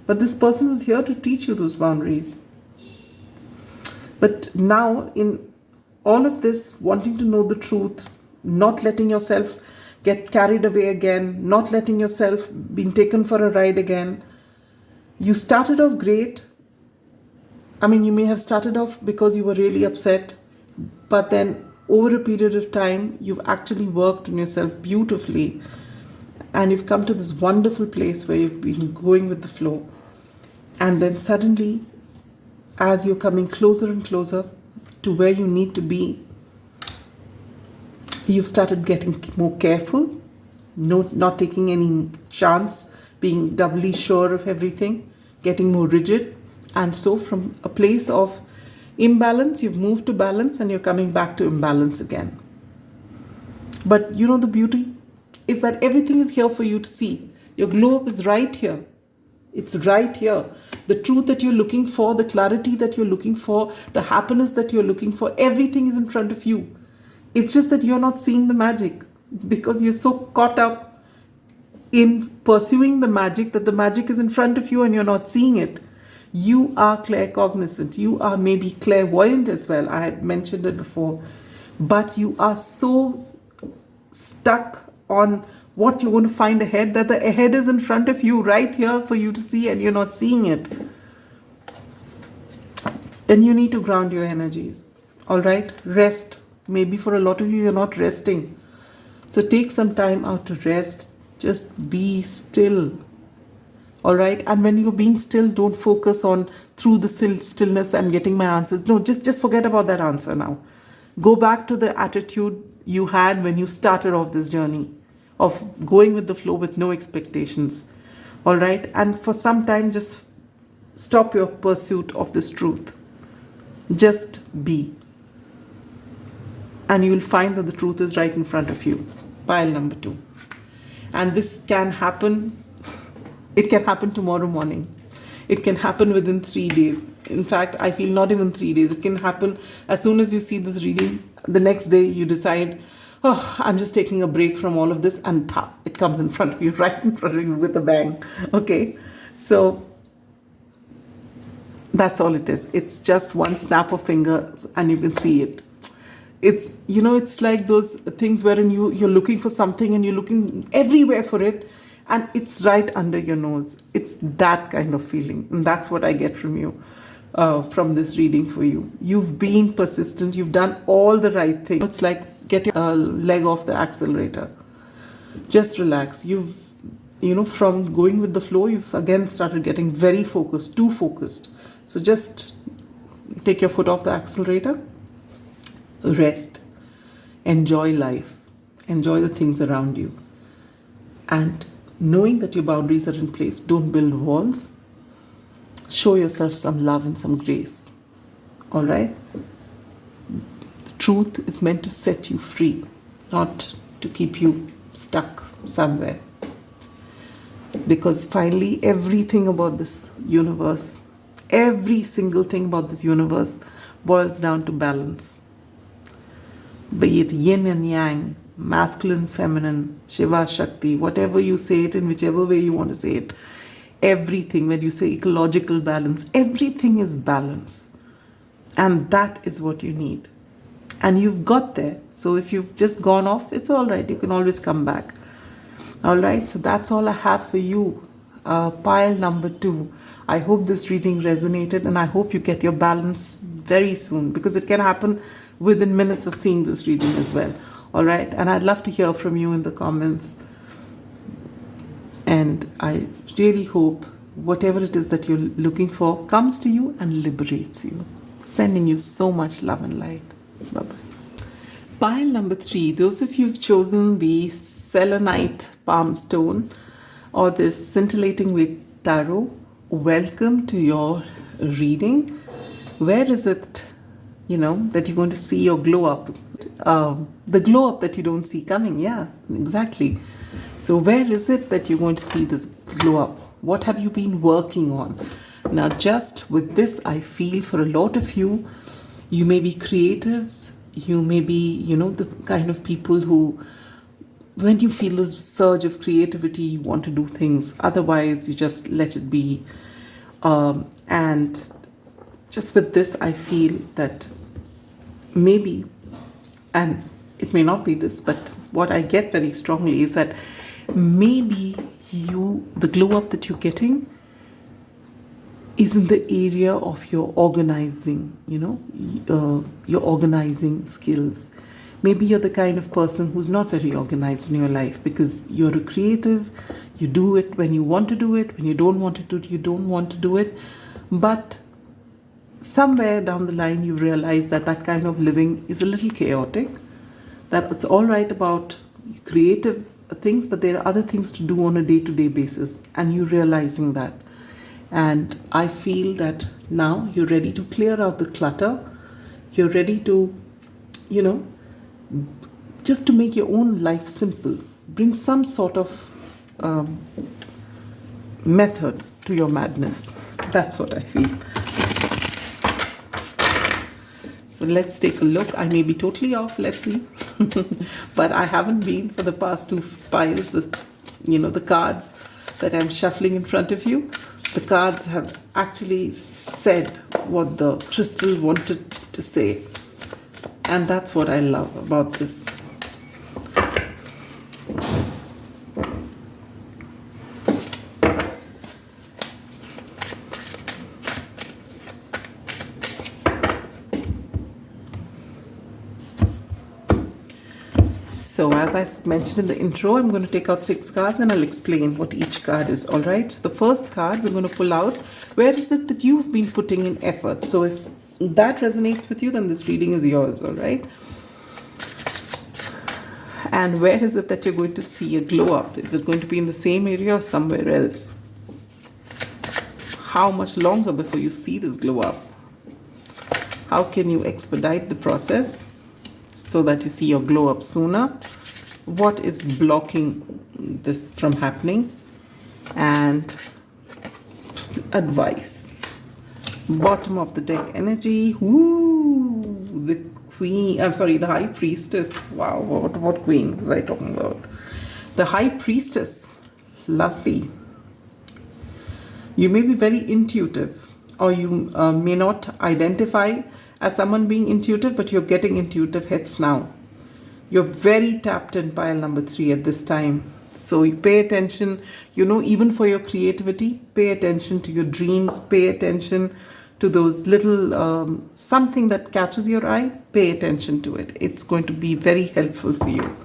But this person was here to teach you those boundaries. But now, in all of this, wanting to know the truth, not letting yourself get carried away again, not letting yourself being taken for a ride again. You started off great. I mean, you may have started off because you were really upset, but then over a period of time, you've actually worked on yourself beautifully, and you've come to this wonderful place where you've been going with the flow. And then suddenly, as you're coming closer and closer to where you need to be, you've started getting more careful, not taking any chance, being doubly sure of everything, getting more rigid. And so from a place of imbalance, you've moved to balance, and you're coming back to imbalance again. But you know, the beauty is that everything is here for you to see. Your glow up is right here. It's right here. The truth that you're looking for, the clarity that you're looking for, the happiness that you're looking for, everything is in front of you. It's just that you're not seeing the magic because you're so caught up in pursuing the magic that the magic is in front of you and you're not seeing it. You are claircognizant. You are maybe clairvoyant as well. I had mentioned it before. But you are so stuck on what you're going to find ahead that the ahead is in front of you right here for you to see and you're not seeing it. Then you need to ground your energies. All right? Rest. Maybe for a lot of you, you're not resting. So take some time out to rest. Just be still. All right? And when you're being still, don't focus on through the stillness I'm getting my answers. No, just forget about that answer now. Go back to the attitude you had when you started off this journey of going with the flow with no expectations. All right? And for some time, just stop your pursuit of this truth. Just be. And you'll find that the truth is right in front of you. Pile number 2. And this can happen. It can happen tomorrow morning. It can happen within 3 days. In fact, I feel not even 3 days. It can happen as soon as you see this reading. The next day you decide, oh, I'm just taking a break from all of this, and it comes in front of you, right in front of you with a bang. Okay? So that's all it is. It's just one snap of fingers and you can see it. It's, you know, it's like those things wherein you're looking for something and you're looking everywhere for it and it's right under your nose. It's that kind of feeling. And that's what I get from you, from this reading for you. You've been persistent. You've done all the right things. It's like get your leg off the accelerator. Just relax. From going with the flow, you've again started getting very focused, too focused. So just take your foot off the accelerator. Rest, enjoy life, enjoy the things around you, and knowing that your boundaries are in place, don't build walls. Show yourself some love and some grace. All right? The truth is meant to set you free, not to keep you stuck somewhere. Because finally, everything about this universe, every single thing about this universe boils down to balance. Be it yin and yang, masculine, feminine, Shiva, Shakti, whatever you say it in whichever way you want to say it. Everything, when you say ecological balance, everything is balance. And that is what you need. And you've got there. So if you've just gone off, it's all right. You can always come back. All right. So that's all I have for you. Pile number 2. I hope this reading resonated, and I hope you get your balance very soon, because it can happen within minutes of seeing this reading as well. All right. And I'd love to hear from you in the comments. And I really hope whatever it is that you're looking for comes to you and liberates you. Sending you so much love and light. Bye-bye. Pile number 3. Those of you who've chosen the selenite palm stone or this scintillating with tarot, welcome to your reading. Where is it, that you're going to see your glow up? The glow up that you don't see coming. Yeah, exactly. So where is it that you're going to see this glow up? What have you been working on? Now, just with this, I feel for a lot of you, you may be creatives. You may be, the kind of people who, when you feel this surge of creativity, you want to do things. Otherwise, you just let it be. And just with this, I feel that maybe, and it may not be this, but what I get very strongly is that maybe the glow up that you're getting is in the area of your organizing, your organizing skills. Maybe you're the kind of person who's not very organized in your life because you're a creative. You do it when you want to do it. When you don't want to do it, you don't want to do it. But somewhere down the line, you realize that that kind of living is a little chaotic. That it's all right about creative things, but there are other things to do on a day-to-day basis. And you're realizing that. And I feel that now you're ready to clear out the clutter. You're ready to, just to make your own life simple. Bring some sort of method to your madness. That's what I feel. So let's take a look. I may be totally off. Let's see. But I haven't been for the past 2 piles. The cards that I'm shuffling in front of you. The cards have actually said what the crystal wanted to say. And that's what I love about this. So as I mentioned in the intro, I'm going to take out 6 cards and I'll explain what each card is. All right. The first card we're going to pull out. Where is it that you've been putting in effort? So if that resonates with you, then this reading is yours. All right. And where is it that you're going to see a glow up? Is it going to be in the same area or somewhere else? How much longer before you see this glow up? How can you expedite the process so that you see your glow up sooner? What is blocking this from happening? And advice. Bottom of the deck energy. Ooh, the queen. I'm sorry, the high priestess. Wow, what queen was I talking about? The high priestess. Lovely. You may be very intuitive, or you may not identify as someone being intuitive, but you're getting intuitive hits now. You're very tapped in pile number 3 at this time. So you pay attention, even for your creativity, pay attention to your dreams, pay attention to those little, something that catches your eye, pay attention to it. It's going to be very helpful for you.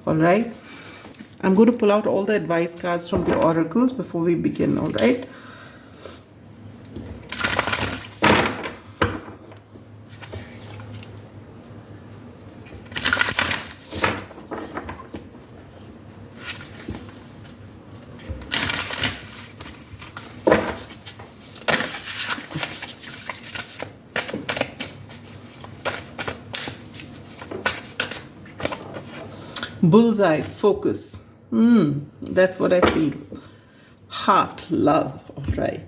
All right. I'm going to pull out all the advice cards from the oracles before we begin. All right. Bullseye, focus. That's what I feel. Heart, love, all right.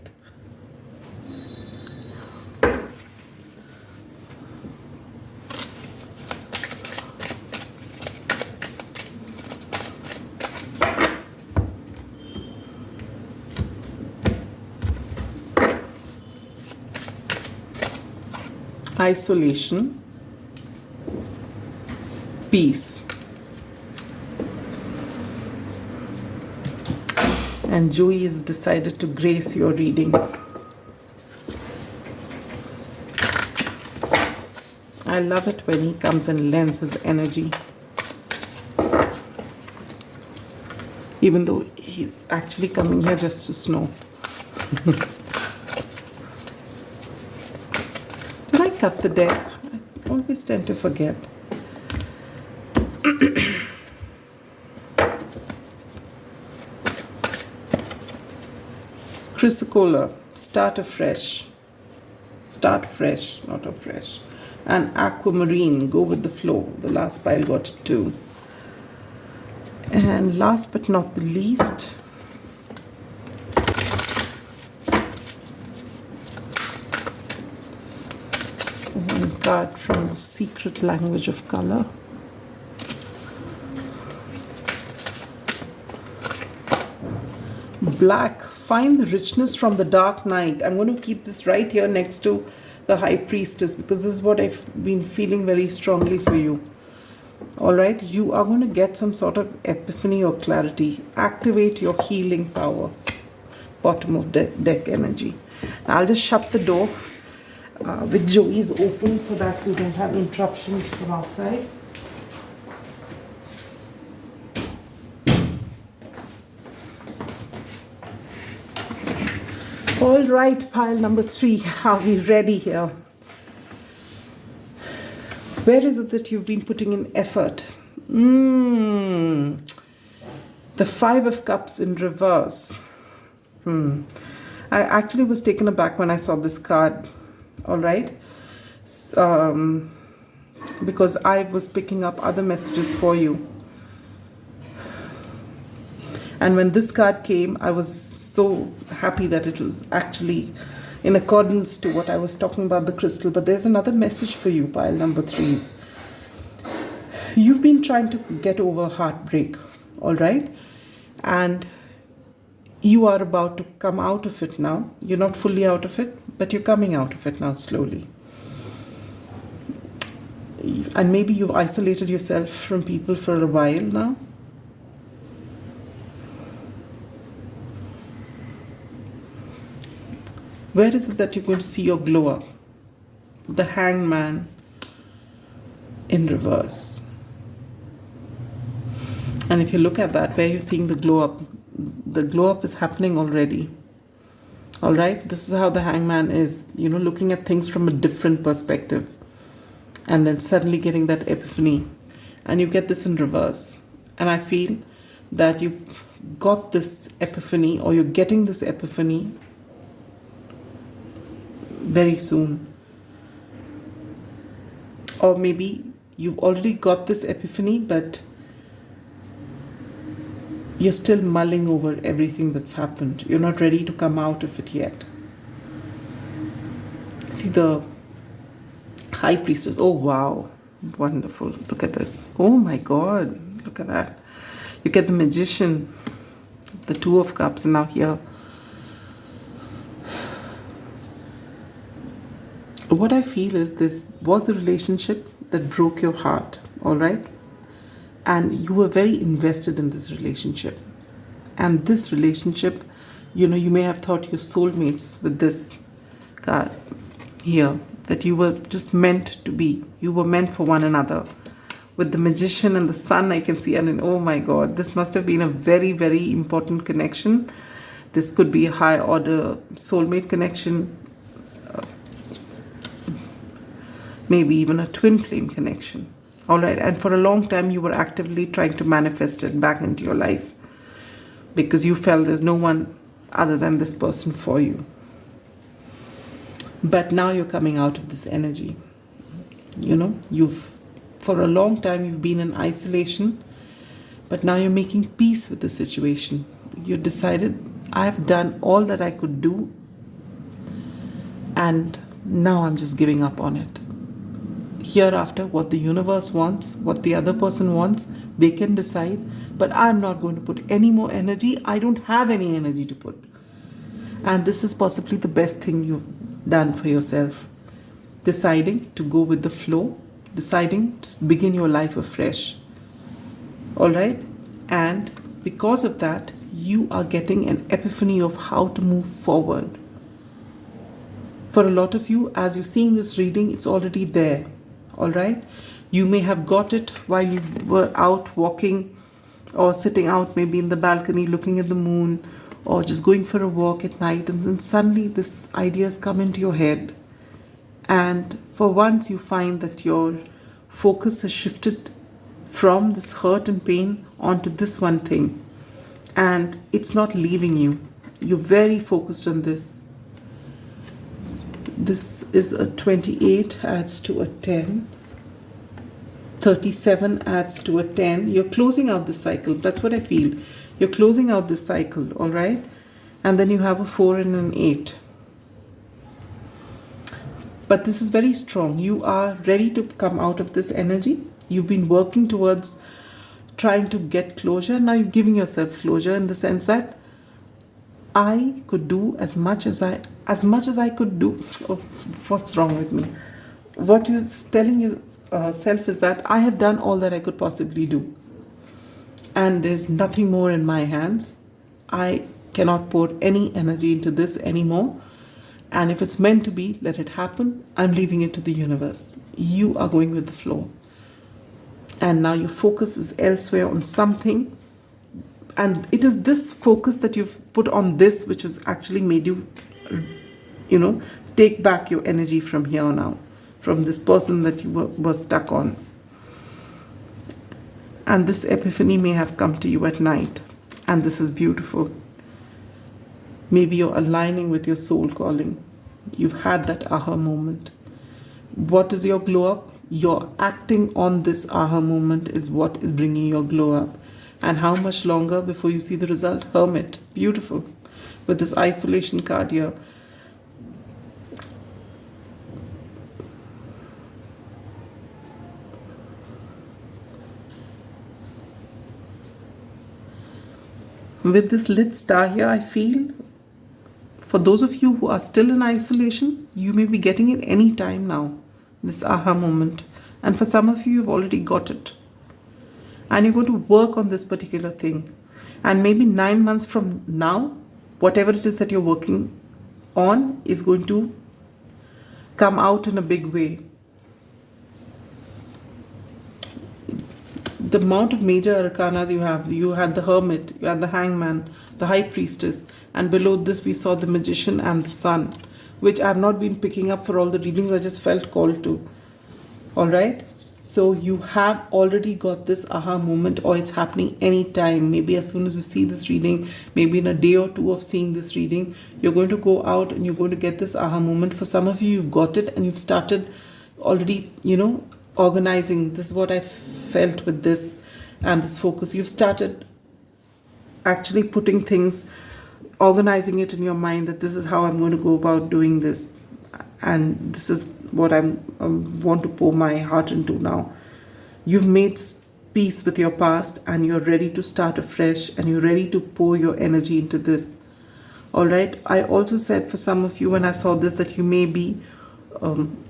Isolation, peace. And Joey has decided to grace your reading. I love it when he comes and lends his energy. Even though he's actually coming here just to snow. Did I cut the deck? I always tend to forget. Chrysocolla, start afresh. Start fresh, not afresh. And aquamarine, go with the flow. The last pile got it too. And last but not the least, one card from the secret language of color. Black, find the richness from the dark night. I'm going to keep this right here next to the High Priestess because this is what I've been feeling very strongly for you. Alright, you are going to get some sort of epiphany or clarity. Activate your healing power. Bottom of deck energy. Now I'll just shut the door with Joey's open so that we don't have interruptions from outside. Alright, pile number 3. Are we ready here? Where is it that you've been putting in effort? The 5 of Cups in reverse. I actually was taken aback when I saw this card. Alright? Because I was picking up other messages for you. And when this card came, I was so happy that it was actually in accordance to what I was talking about the crystal. But there's another message for you, pile number 3s. You've been trying to get over heartbreak, all right? And you are about to come out of it now. You're not fully out of it, but you're coming out of it now slowly. And maybe you've isolated yourself from people for a while now. Where is it that you're going to see your glow up? The Hangman in reverse. And if you look at that, where you're seeing the glow up is happening already. All right? This is how the Hangman is, you know, looking at things from a different perspective. And then suddenly getting that epiphany. And you get this in reverse. And I feel that you've got this epiphany, or you're getting this epiphany very soon. Or maybe you've already got this epiphany, but you're still mulling over everything that's happened. You're not ready to come out of it yet. See the High Priestess. Oh, wow. Wonderful. Look at this. Oh, my God. Look at that. You get the Magician, the 2 of Cups, and now here. What I feel is this was a relationship that broke your heart, all right? And you were very invested in this relationship. And this relationship, you know, you may have thought you're soulmates with this card here, that you were just meant to be. You were meant for one another. With the Magician and the Sun, I can see, and oh my God, this must have been a very, very important connection. This could be a high order soulmate connection. Maybe even a twin flame connection. All right. And for a long time, you were actively trying to manifest it back into your life because you felt there's no one other than this person for you. But now you're coming out of this energy. You know, for a long time, you've been in isolation But now you're making peace with the situation. You decided, I've done all that I could do, and now I'm just giving up on it. Hereafter, what the universe wants, what the other person wants, they can decide, but I'm not going to put any more energy. I don't have any energy to put. And this is possibly the best thing you've done for yourself. Deciding to go with the flow, deciding to begin your life afresh. All right? And because of that, you are getting an epiphany of how to move forward. For a lot of you, as you're seeing this reading, it's already there. All right? You may have got it while you were out walking or sitting out maybe in the balcony looking at the moon, or just going for a walk at night, and then suddenly this ideas come into your head. And for once you find that your focus has shifted from this hurt and pain onto this one thing. And it's not leaving you. You're very focused on this. This is a 28 adds to a 10. 37 adds to a 10. You're closing out this cycle. That's what I feel. You're closing out this cycle, all right? And then you have a 4 and an 8. But this is very strong. You are ready to come out of this energy. You've been working towards trying to get closure. Now you're giving yourself closure in the sense that I could do as much as I could do. Oh, what's wrong with me? What you're telling yourself is that I have done all that I could possibly do. And there's nothing more in my hands. I cannot pour any energy into this anymore. And if it's meant to be, let it happen. I'm leaving it to the universe. You are going with the flow. And now your focus is elsewhere on something. And it is this focus that you've put on this which has actually made you, take back your energy from here on out, from this person that you were stuck on. And this epiphany may have come to you at night. And this is beautiful. Maybe you're aligning with your soul calling. You've had that aha moment. What is your glow up? Your acting on this aha moment is what is bringing your glow up. And how much longer before you see the result? Hermit. Beautiful. With this isolation card here. With this lit star here, I feel for those of you who are still in isolation, you may be getting it any time now, this aha moment. And for some of you, you've already got it. And you're going to work on this particular thing. And maybe 9 months from now, whatever it is that you're working on is going to come out in a big way. The amount of major arcanas you had the Hermit, you had the Hangman, the High Priestess, and below this we saw the Magician and the Sun, which I have not been picking up for all the readings. I just felt called to. All right, so you have already got this aha moment, or it's happening anytime. Maybe as soon as you see this reading, maybe in a day or two of seeing this reading, you're going to go out and you're going to get this aha moment. For some of you, you've got it and you've started already, organizing. This is what I felt with this and this focus. You've started actually putting things, organizing it in your mind that this is how I'm going to go about doing this, and this is what I want to pour my heart into now. You've made peace with your past and you're ready to start afresh, and you're ready to pour your energy into this. All right. I also said for some of you when I saw this that you may be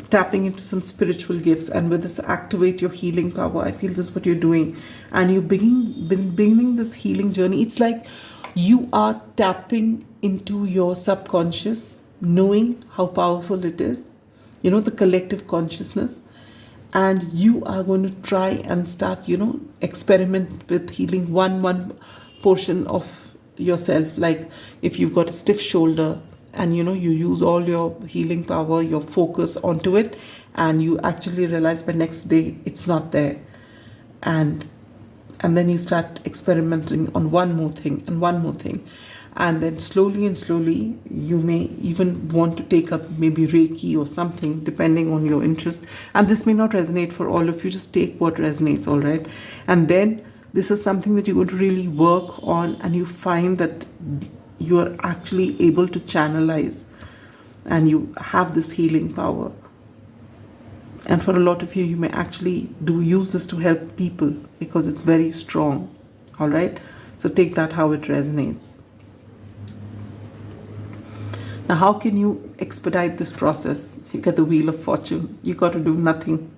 tapping into some spiritual gifts, and with this activate your healing power. I feel this is what you're doing, and you're beginning this healing journey. It's like you are tapping into your subconscious, knowing how powerful it is, the collective consciousness, and you are going to try and start, experiment with healing one portion of yourself. Like if you've got a stiff shoulder, and you use all your healing power, your focus onto it, and you actually realize by next day it's not there, and then you start experimenting on one more thing, and then slowly you may even want to take up maybe Reiki or something depending on your interest. And this may not resonate for all of you. Just take what resonates. All right, and then This is something that you're going to really work on, and you find that you are actually able to channelize and you have this healing power. And for a lot of you, you may actually use this to help people because it's very strong. All right? So take that how it resonates. Now, how can you expedite this process? You get the Wheel of Fortune. You got to do nothing.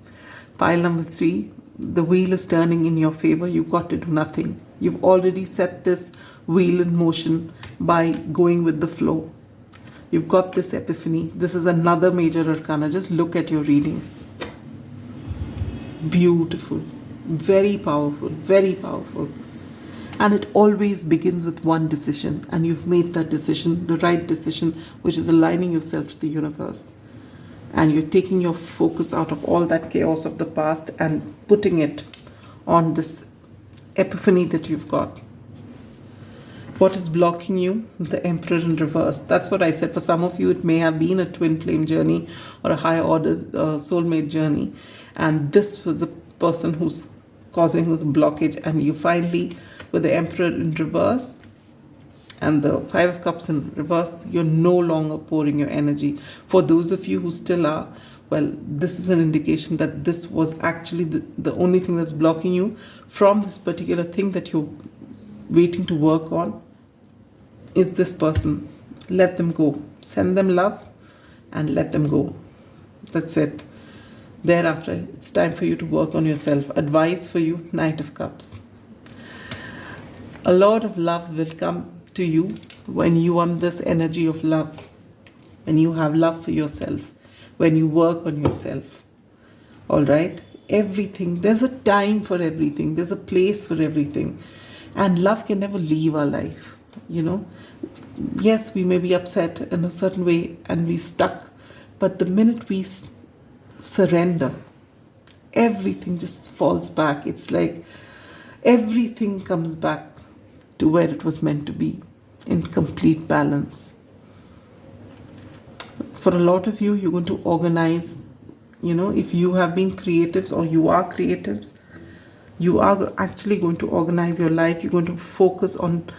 Pile number 3, the wheel is turning in your favor. You've got to do nothing. You've already set this wheel in motion by going with the flow. You've got this epiphany. This is another major arcana. Just look at your reading. Beautiful. Very powerful. Very powerful. And it always begins with one decision. And you've made that decision, the right decision, which is aligning yourself to the universe. And you're taking your focus out of all that chaos of the past and putting it on this epiphany that you've got. What is blocking you? The Emperor in reverse. That's what I said. For some of you, it may have been a twin flame journey or a higher order soulmate journey. And this was the person who's causing the blockage. And you finally, with the Emperor in reverse and the 5 of Cups in reverse, you're no longer pouring your energy. For those of you who still are, well, this is an indication that this was actually the only thing that's blocking you from this particular thing that you're waiting to work on. Is this person. Let them go. Send them love and let them go. That's it. Thereafter, it's time for you to work on yourself. Advice for you, Knight of Cups. A lot of love will come to you when you want this energy of love. When you have love for yourself. When you work on yourself. All right? Everything. There's a time for everything. There's a place for everything. And love can never leave our life. You know, yes, we may be upset in a certain way and we stuck, but the minute we surrender, everything just falls back. It's like everything comes back to where it was meant to be, in complete balance. For a lot of you, you're going to organize, you know, if you have been creatives or you are creatives, you are actually going to organize your life. You're going to focus on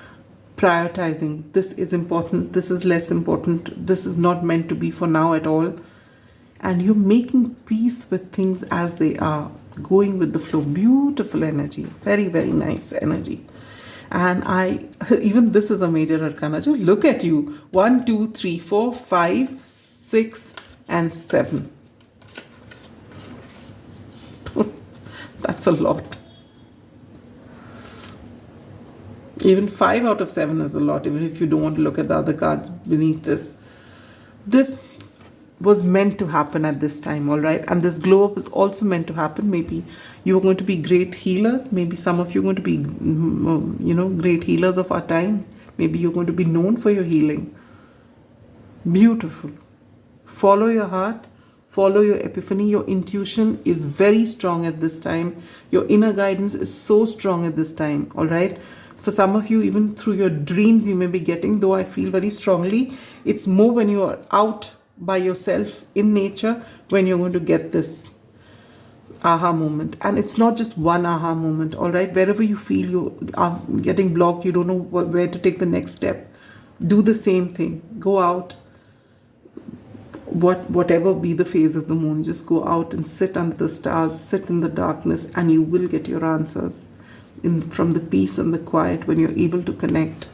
prioritizing. This is important. This is less important. This is not meant to be for now at all. And you're making peace with things as they are. Going with the flow. Beautiful energy. Very, very nice energy. And even this is a major arcana. Just look at you. 1, 2, 3, 4, 5, 6, and 7. That's a lot. Even 5 out of 7 is a lot, even if you don't want to look at the other cards beneath this. This was meant to happen at this time, all right? And this glow up is also meant to happen. Maybe you are going to be great healers. Maybe some of you are going to be, you know, great healers of our time. Maybe you're going to be known for your healing. Beautiful. Follow your heart. Follow your epiphany. Your intuition is very strong at this time. Your inner guidance is so strong at this time, all right? For some of you, even through your dreams you may be getting, though I feel very strongly, it's more when you are out by yourself in nature when you're going to get this aha moment. And it's not just one aha moment, all right? Wherever you feel you are getting blocked, you don't know where to take the next step, do the same thing. Go out, whatever be the phase of the moon, just go out and sit under the stars, sit in the darkness, and you will get your answers from the peace and the quiet when you're able to connect.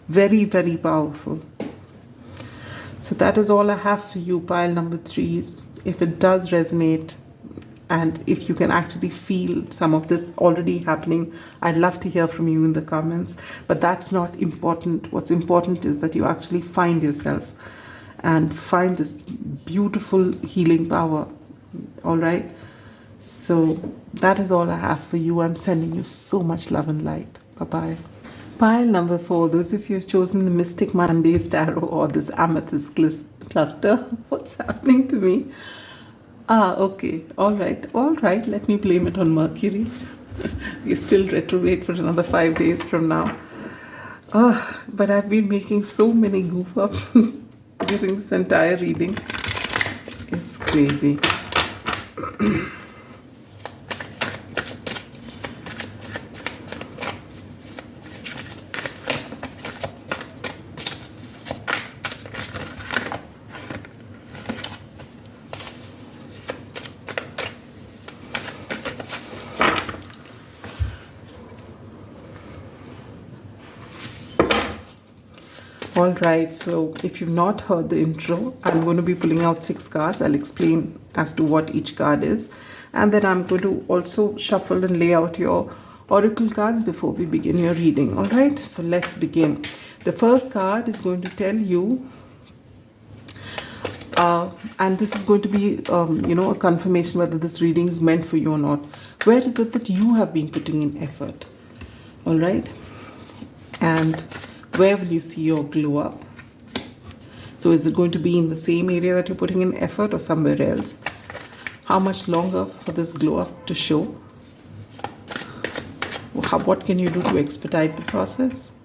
Very, very powerful. So that is all I have for you, pile number 3s. If it does resonate, and if you can actually feel some of this already happening, I'd love to hear from you in the comments. But that's not important. What's important is that you actually find yourself and find this beautiful healing power. All right? So that is all I have for you. I'm sending you so much love and light. Bye-bye. Pile number 4, those of you who have chosen the Mystic Mondays Tarot or this Amethyst cluster. What's happening to me? Okay. All right. Let me blame it on Mercury. We're still retrograde for another 5 days from now. But I've been making so many goof-ups during this entire reading. It's crazy. All right, so if you've not heard the intro, I'm going to be pulling out 6 cards. I'll explain as to what each card is, and then I'm going to also shuffle and lay out your oracle cards before we begin your reading. All right, so let's begin. The first card is going to tell you, and this is going to be, a confirmation whether this reading is meant for you or not. Where is it that you have been putting in effort? All right, and where will you see your glow up? So is it going to be in the same area that you're putting in effort or somewhere else? How much longer for this glow up to show? What can you do to expedite the process?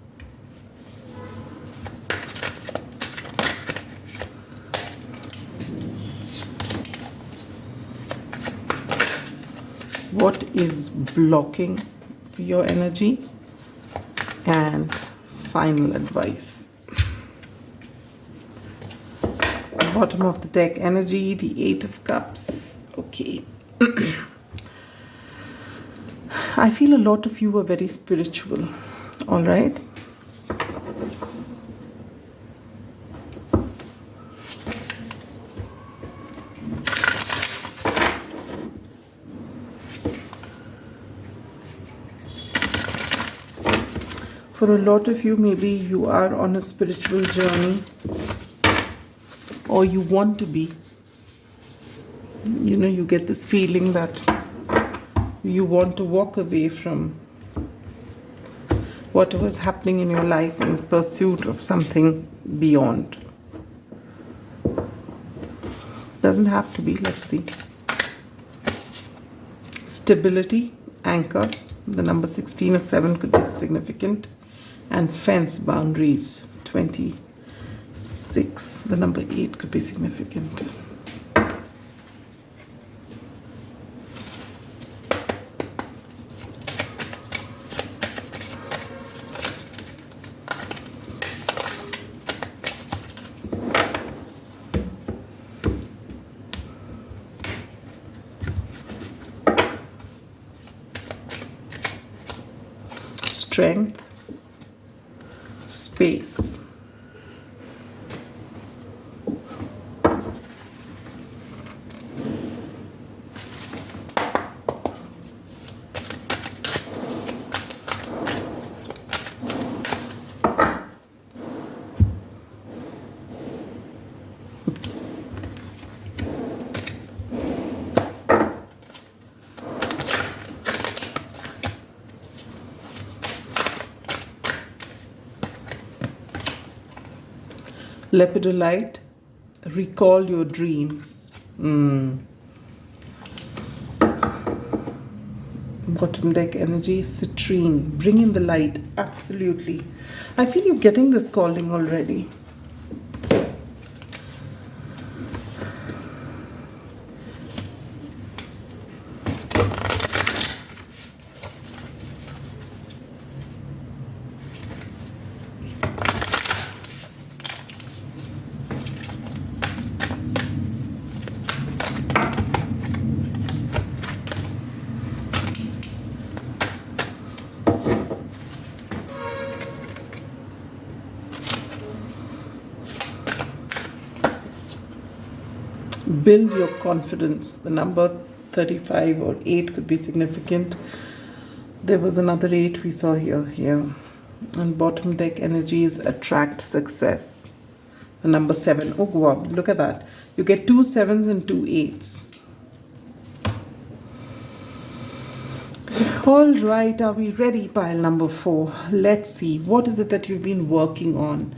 What is blocking your energy? And final advice. Bottom of the deck energy, the 8 of Cups. Okay. I feel a lot of you are very spiritual. All right. For a lot of you, maybe you are on a spiritual journey, or you want to be. You get this feeling that you want to walk away from whatever's happening in your life in pursuit of something beyond. Doesn't have to be, let's see. Stability, anchor, the number 16 of 7 could be significant. And fence, boundaries, 26, the number 8 could be significant. Strength, space. Labradorite, recall your dreams. Bottom deck energy, citrine, bring in the light. Absolutely. I feel you're getting this calling already. Build your confidence. The number 35 or 8 could be significant. There was another 8 we saw here. And bottom deck energies attract success. The number 7. Oh, wow, look at that. You get 2 7s and 2 8s. All right, are we ready? Pile number 4. Let's see. What is it that you've been working on?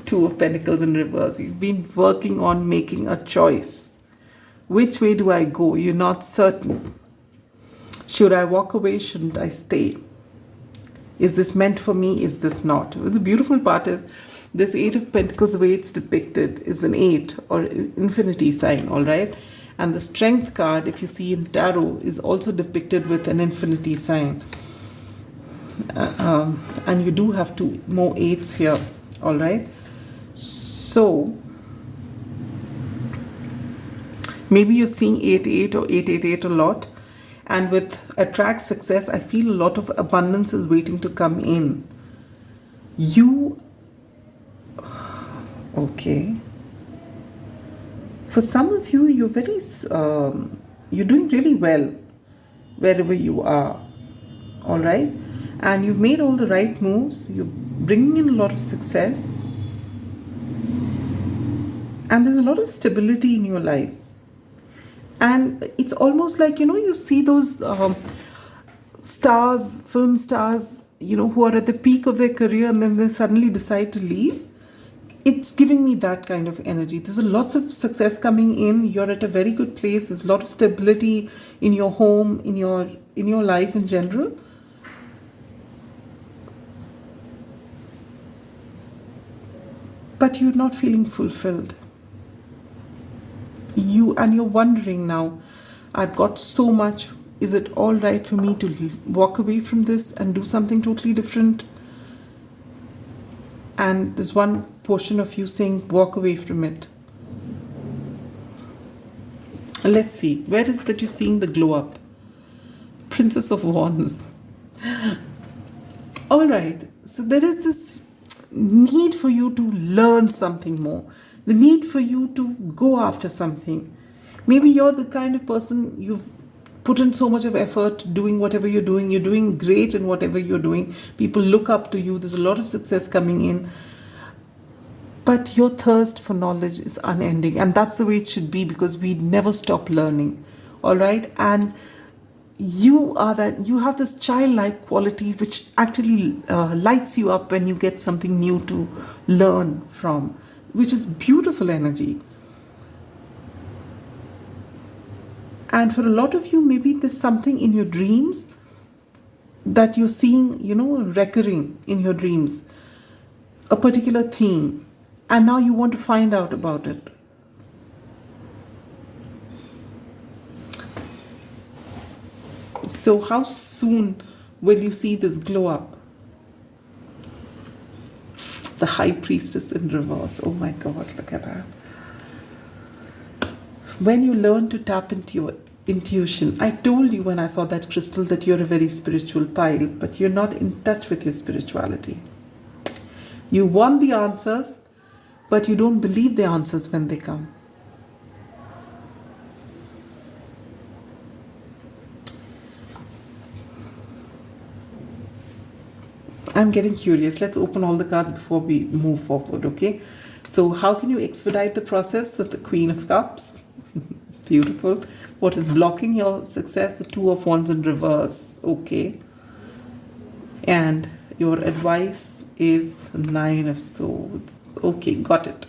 2 of Pentacles in reverse. You've been working on making a choice. Which way do I go? You're not certain. Should I walk away? Shouldn't I stay? Is this meant for me? Is this not? The beautiful part is this 8 of Pentacles, the way it's depicted, is an 8 or infinity sign, all right? And the Strength card, if you see in tarot, is also depicted with an infinity sign. And you do have 2 more 8s here, all right? So maybe you're seeing 8-8 or 8-8-8 a lot, and with attract success, I feel a lot of abundance is waiting to come in. You, okay. For some of you, you're doing really well wherever you are, all right? And you've made all the right moves. You're bringing in a lot of success. And there's a lot of stability in your life. And it's almost like, you see those stars, film stars, who are at the peak of their career and then they suddenly decide to leave. It's giving me that kind of energy. There's lots of success coming in. You're at a very good place. There's a lot of stability in your home, in your life in general. But you're not feeling fulfilled. You're wondering now, I've got so much. Is it all right for me to walk away from this and do something totally different? And there's one portion of you saying, walk away from it. Let's see, where is that you're seeing the glow up? Princess of Wands. All right, so there is this need for you to learn something more. The need for you to go after something. Maybe you're the kind of person, you've put in so much of effort doing whatever you're doing. You're doing great in whatever you're doing. People look up to you. There's a lot of success coming in. But your thirst for knowledge is unending. And that's the way it should be, because we never stop learning. All right? And you have this childlike quality which actually lights you up when you get something new to learn from, which is beautiful energy. And for a lot of you, maybe there's something in your dreams that you're seeing, recurring in your dreams, a particular theme, and now you want to find out about it. So how soon will you see this glow up? The High Priestess in reverse. Oh my God, look at that. When you learn to tap into your intuition, I told you when I saw that crystal that you're a very spiritual pile, but you're not in touch with your spirituality. You want the answers, but you don't believe the answers when they come. I'm getting curious. Let's open all the cards before we move forward, okay? So how can you expedite the process of the Queen of Cups? Beautiful. What is blocking your success? The Two of Wands in reverse. Okay. And your advice is the Nine of Swords. Okay, got it.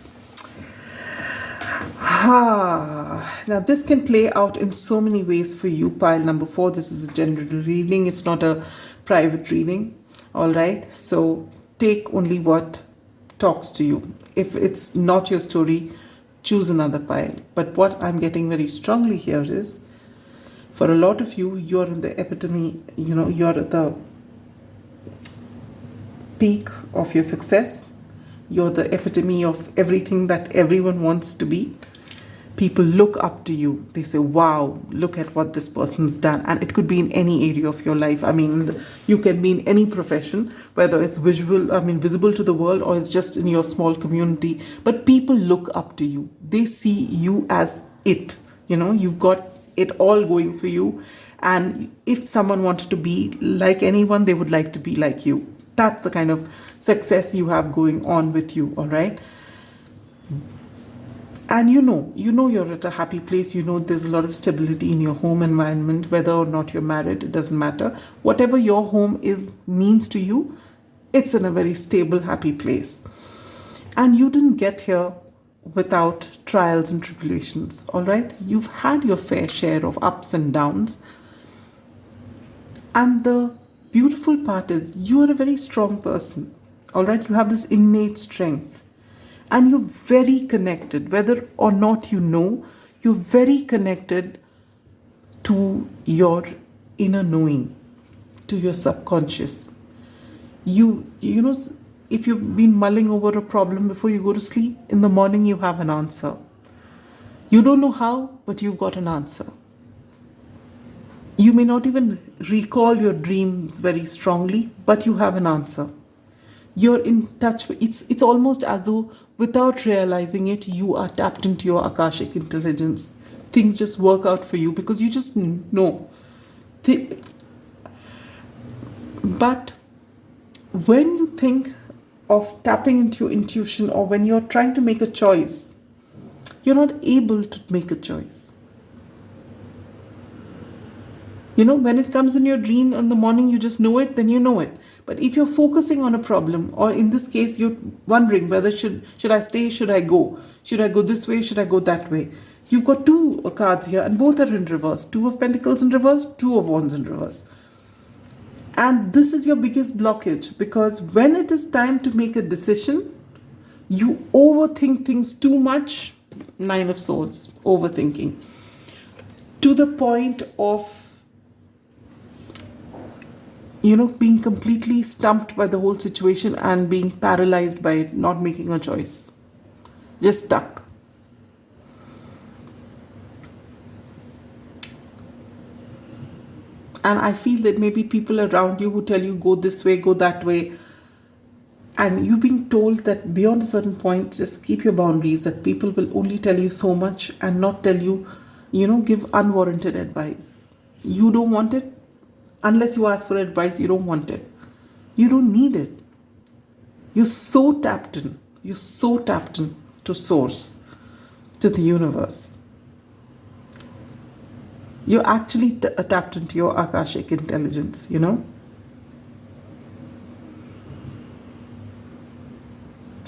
Now this can play out in so many ways for you, pile number 4. This is a general reading. It's not a private reading. All right. So take only what talks to you. If it's not your story, choose another pile. But what I'm getting very strongly here is, for a lot of you, you're in the epitome, you're at the peak of your success. You're the epitome of everything that everyone wants to be. People look up to you. They say, wow, look at what this person's done. And it could be in any area of your life. I mean, you can be in any profession, whether it's visible to the world, or it's just in your small community. But people look up to you. They see you as it. You've got it all going for you. And if someone wanted to be like anyone, they would like to be like you. That's the kind of success you have going on with you, all right? And you're at a happy place. There's a lot of stability in your home environment, whether or not you're married, it doesn't matter. Whatever your home means to you, it's in a very stable, happy place. And you didn't get here without trials and tribulations, all right? You've had your fair share of ups and downs. And the beautiful part is you are a very strong person, all right? You have this innate strength. And you're very connected, whether or not you're very connected to your inner knowing, to your subconscious. If you've been mulling over a problem before you go to sleep, in the morning you have an answer. You don't know how, but you've got an answer. You may not even recall your dreams very strongly, but you have an answer. You're in touch with, it's almost as though without realizing it, you are tapped into your Akashic intelligence. Things just work out for you because you just know. But when you think of tapping into your intuition, or when you're trying to make a choice, you're not able to make a choice. You know, when it comes in your dream in the morning, you just know it, then you know it. But if you're focusing on a problem, or in this case, you're wondering whether should I stay, should I go? Should I go this way, should I go that way? You've got two cards here and both are in reverse. Two of Pentacles in reverse, Two of Wands in reverse. And this is your biggest blockage, because when it is time to make a decision, you overthink things too much. Nine of Swords, overthinking. To the point of, being completely stumped by the whole situation and being paralyzed by it, not making a choice. Just stuck. And I feel that maybe people around you who tell you go this way, go that way, and you being told that beyond a certain point, just keep your boundaries, that people will only tell you so much and not tell you, give unwarranted advice. You don't want it. Unless you ask for advice, you don't want it. You don't need it. You're so tapped in. You're so tapped in to source, to the universe. You're actually tapped into your Akashic intelligence,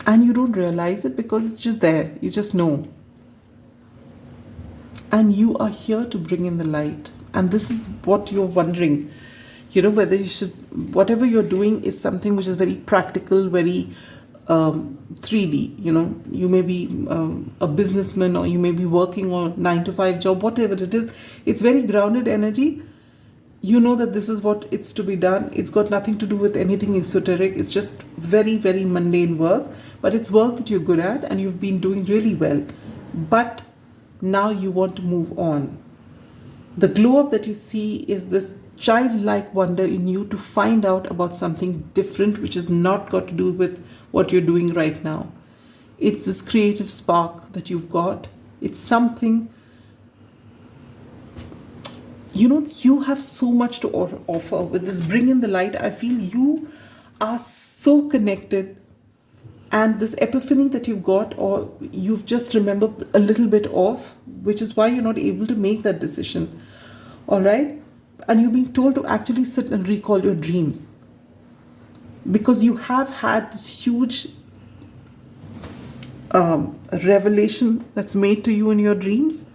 And you don't realize it because it's just there. You just know. And you are here to bring in the light. And this is what you're wondering, whether you should, whatever you're doing is something which is very practical, very 3D, you may be a businessman, or you may be working on a 9-to-5 job, whatever it is. It's very grounded energy. You know that this is what it's to be done. It's got nothing to do with anything esoteric. It's just very, very mundane work, but it's work that you're good at and you've been doing really well. But now you want to move on. The glow up that you see is this childlike wonder in you to find out about something different, which has not got to do with what you're doing right now. It's this creative spark that you've got. It's something, you have so much to offer. With this Bring in the Light, I feel you are so connected. And this epiphany that you've got, or you've just remembered a little bit of, which is why you're not able to make that decision. All right? And you're being told to actually sit and recall your dreams. Because you have had this huge revelation that's made to you in your dreams.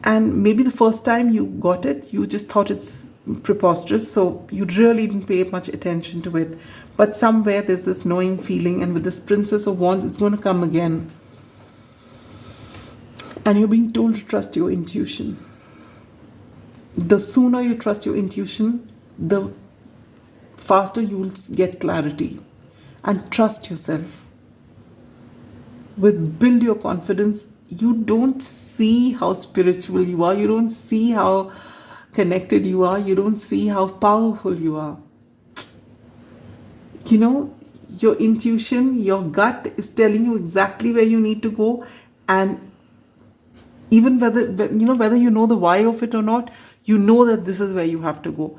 And maybe the first time you got it, you just thought it's preposterous, so you really didn't pay much attention to it. But somewhere there's this knowing feeling, and with this Princess of Wands, it's going to come again. And you're being told to trust your intuition. The sooner you trust your intuition, the faster you will get clarity. And trust yourself. Build your confidence. You don't see how spiritual you are. You don't see how connected you are. You don't see how powerful you are. Your intuition, your gut is telling you exactly where you need to go. And even whether you know the why of it or not, you know that this is where you have to go.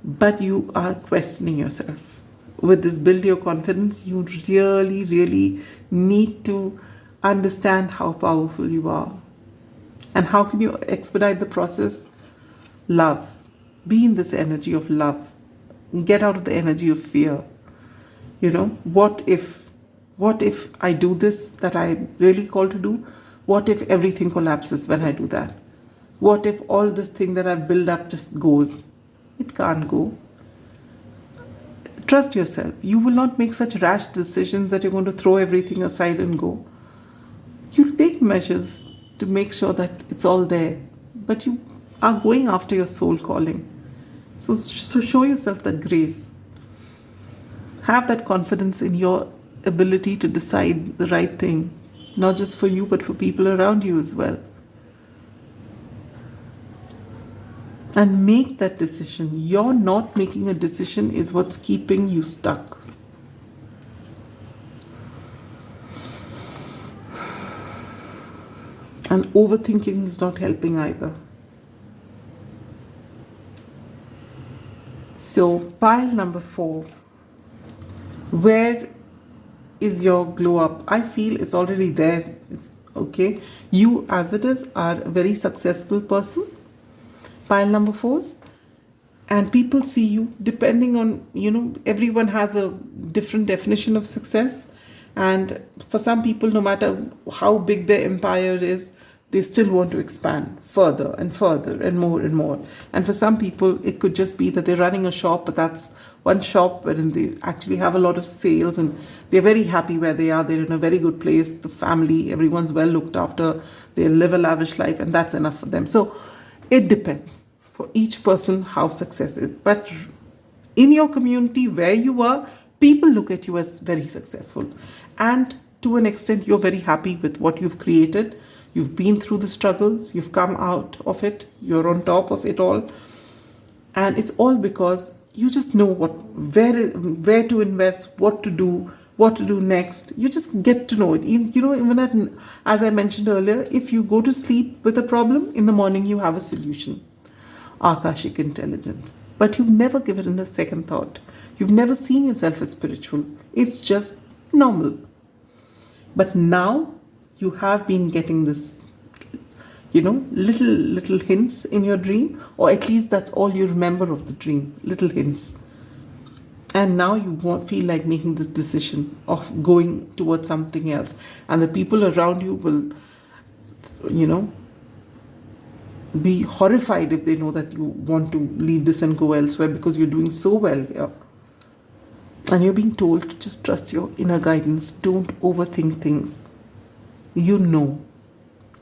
But you are questioning yourself. With this Build Your Confidence, you really, really need to understand how powerful you are. And how can you expedite the process? Love. Be in this energy of love. Get out of the energy of fear. What if I do this that I'm really called to do? What if everything collapses when I do that? What if all this thing that I've built up just goes? It can't go. Trust yourself. You will not make such rash decisions that you're going to throw everything aside and go. You'll take measures to make sure that it's all there. But you are going after your soul calling. So show yourself that grace. Have that confidence in your ability to decide the right thing. Not just for you, but for people around you as well. and make that decision. You're not making a decision is what's keeping you stuck. And overthinking is not helping either. So pile number 4, where is your glow up? I feel it's already there. It's okay. You as it is are a very successful person, pile number 4s, and people see you depending on, everyone has a different definition of success. And for some people, no matter how big their empire is, they still want to expand further and further and more and more. And for some people, it could just be that they're running a shop, but that's one shop wherein they actually have a lot of sales and they're very happy where they are. They're in a very good place. The family, everyone's well looked after. They live a lavish life, and that's enough for them. So it depends for each person how success is. But in your community where you are, people look at you as very successful. And to an extent, you're very happy with what you've created. You've been through the struggles, you've come out of it, you're on top of it all. And it's all because you just know where to invest, what to do next. You just get to know it. Even as I mentioned earlier, if you go to sleep with a problem, in the morning you have a solution. Akashic intelligence. But you've never given it a second thought. You've never seen yourself as spiritual. It's just normal. But now you have been getting this, little hints in your dream, or at least that's all you remember of the dream, little hints. And now you feel like making this decision of going towards something else. And the people around you will, be horrified if they know that you want to leave this and go elsewhere because you're doing so well here. And you're being told to just trust your inner guidance. Don't overthink things.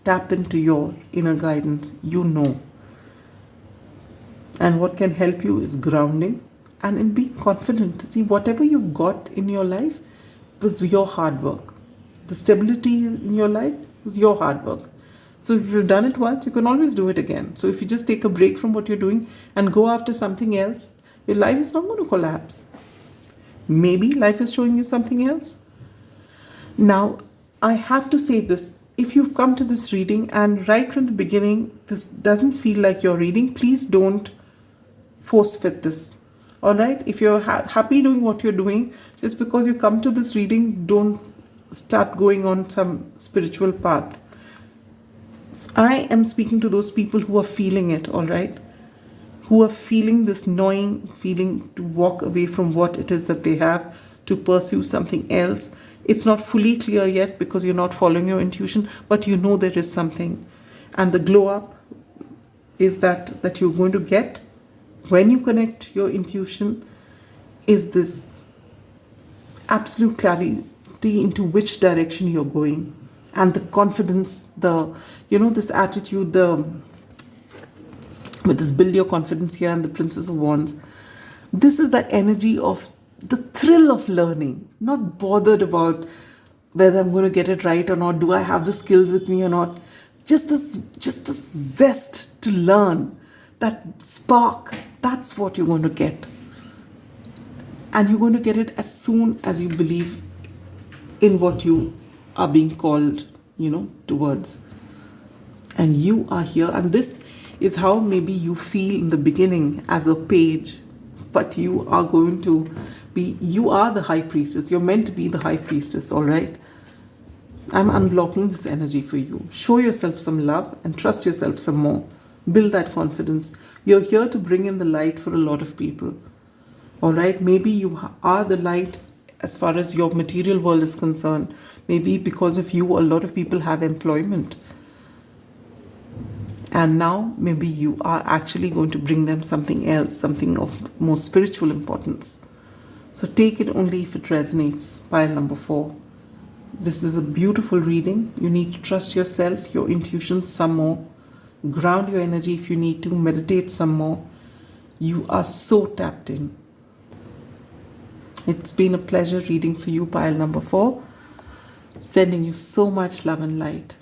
Tap into your inner guidance. And what can help you is grounding and in being confident. See, whatever you've got in your life was your hard work. The stability in your life was your hard work. So if you've done it once, you can always do it again. So if you just take a break from what you're doing and go after something else, your life is not going to collapse. Maybe life is showing you something else. Now, I have to say this. If you've come to this reading and right from the beginning, this doesn't feel like your reading, please don't force fit this. All right? If you're happy doing what you're doing, just because you come to this reading, don't start going on some spiritual path. I am speaking to those people who are feeling it, all right? Who are feeling this gnawing feeling to walk away from what it is that they have to pursue something else. It's not fully clear yet because you're not following your intuition, but you know there is something. And the glow up is that you're going to get when you connect your intuition is this absolute clarity into which direction you're going. And the confidence, this attitude, with this build your confidence here and the Princess of Wands. This is that energy of the thrill of learning, not bothered about whether I'm going to get it right or not, do I have the skills with me or not. Just this zest to learn, that spark, that's what you're going to get. And you're going to get it as soon as you believe in what you are being called, towards. And you are here. And this is how maybe you feel in the beginning as a page. But you are going to you are the high priestess. You're meant to be the high priestess, all right? I'm unblocking this energy for you. Show yourself some love and trust yourself some more. Build that confidence. You're here to bring in the light for a lot of people, all right? Maybe you are the light as far as your material world is concerned. Maybe because of you, a lot of people have employment. And now maybe you are actually going to bring them something else, something of more spiritual importance. So take it only if it resonates. Pile number 4. This is a beautiful reading. You need to trust yourself, your intuition some more. Ground your energy if you need to. Meditate some more. You are so tapped in. It's been a pleasure reading for you, pile number 4. Sending you so much love and light.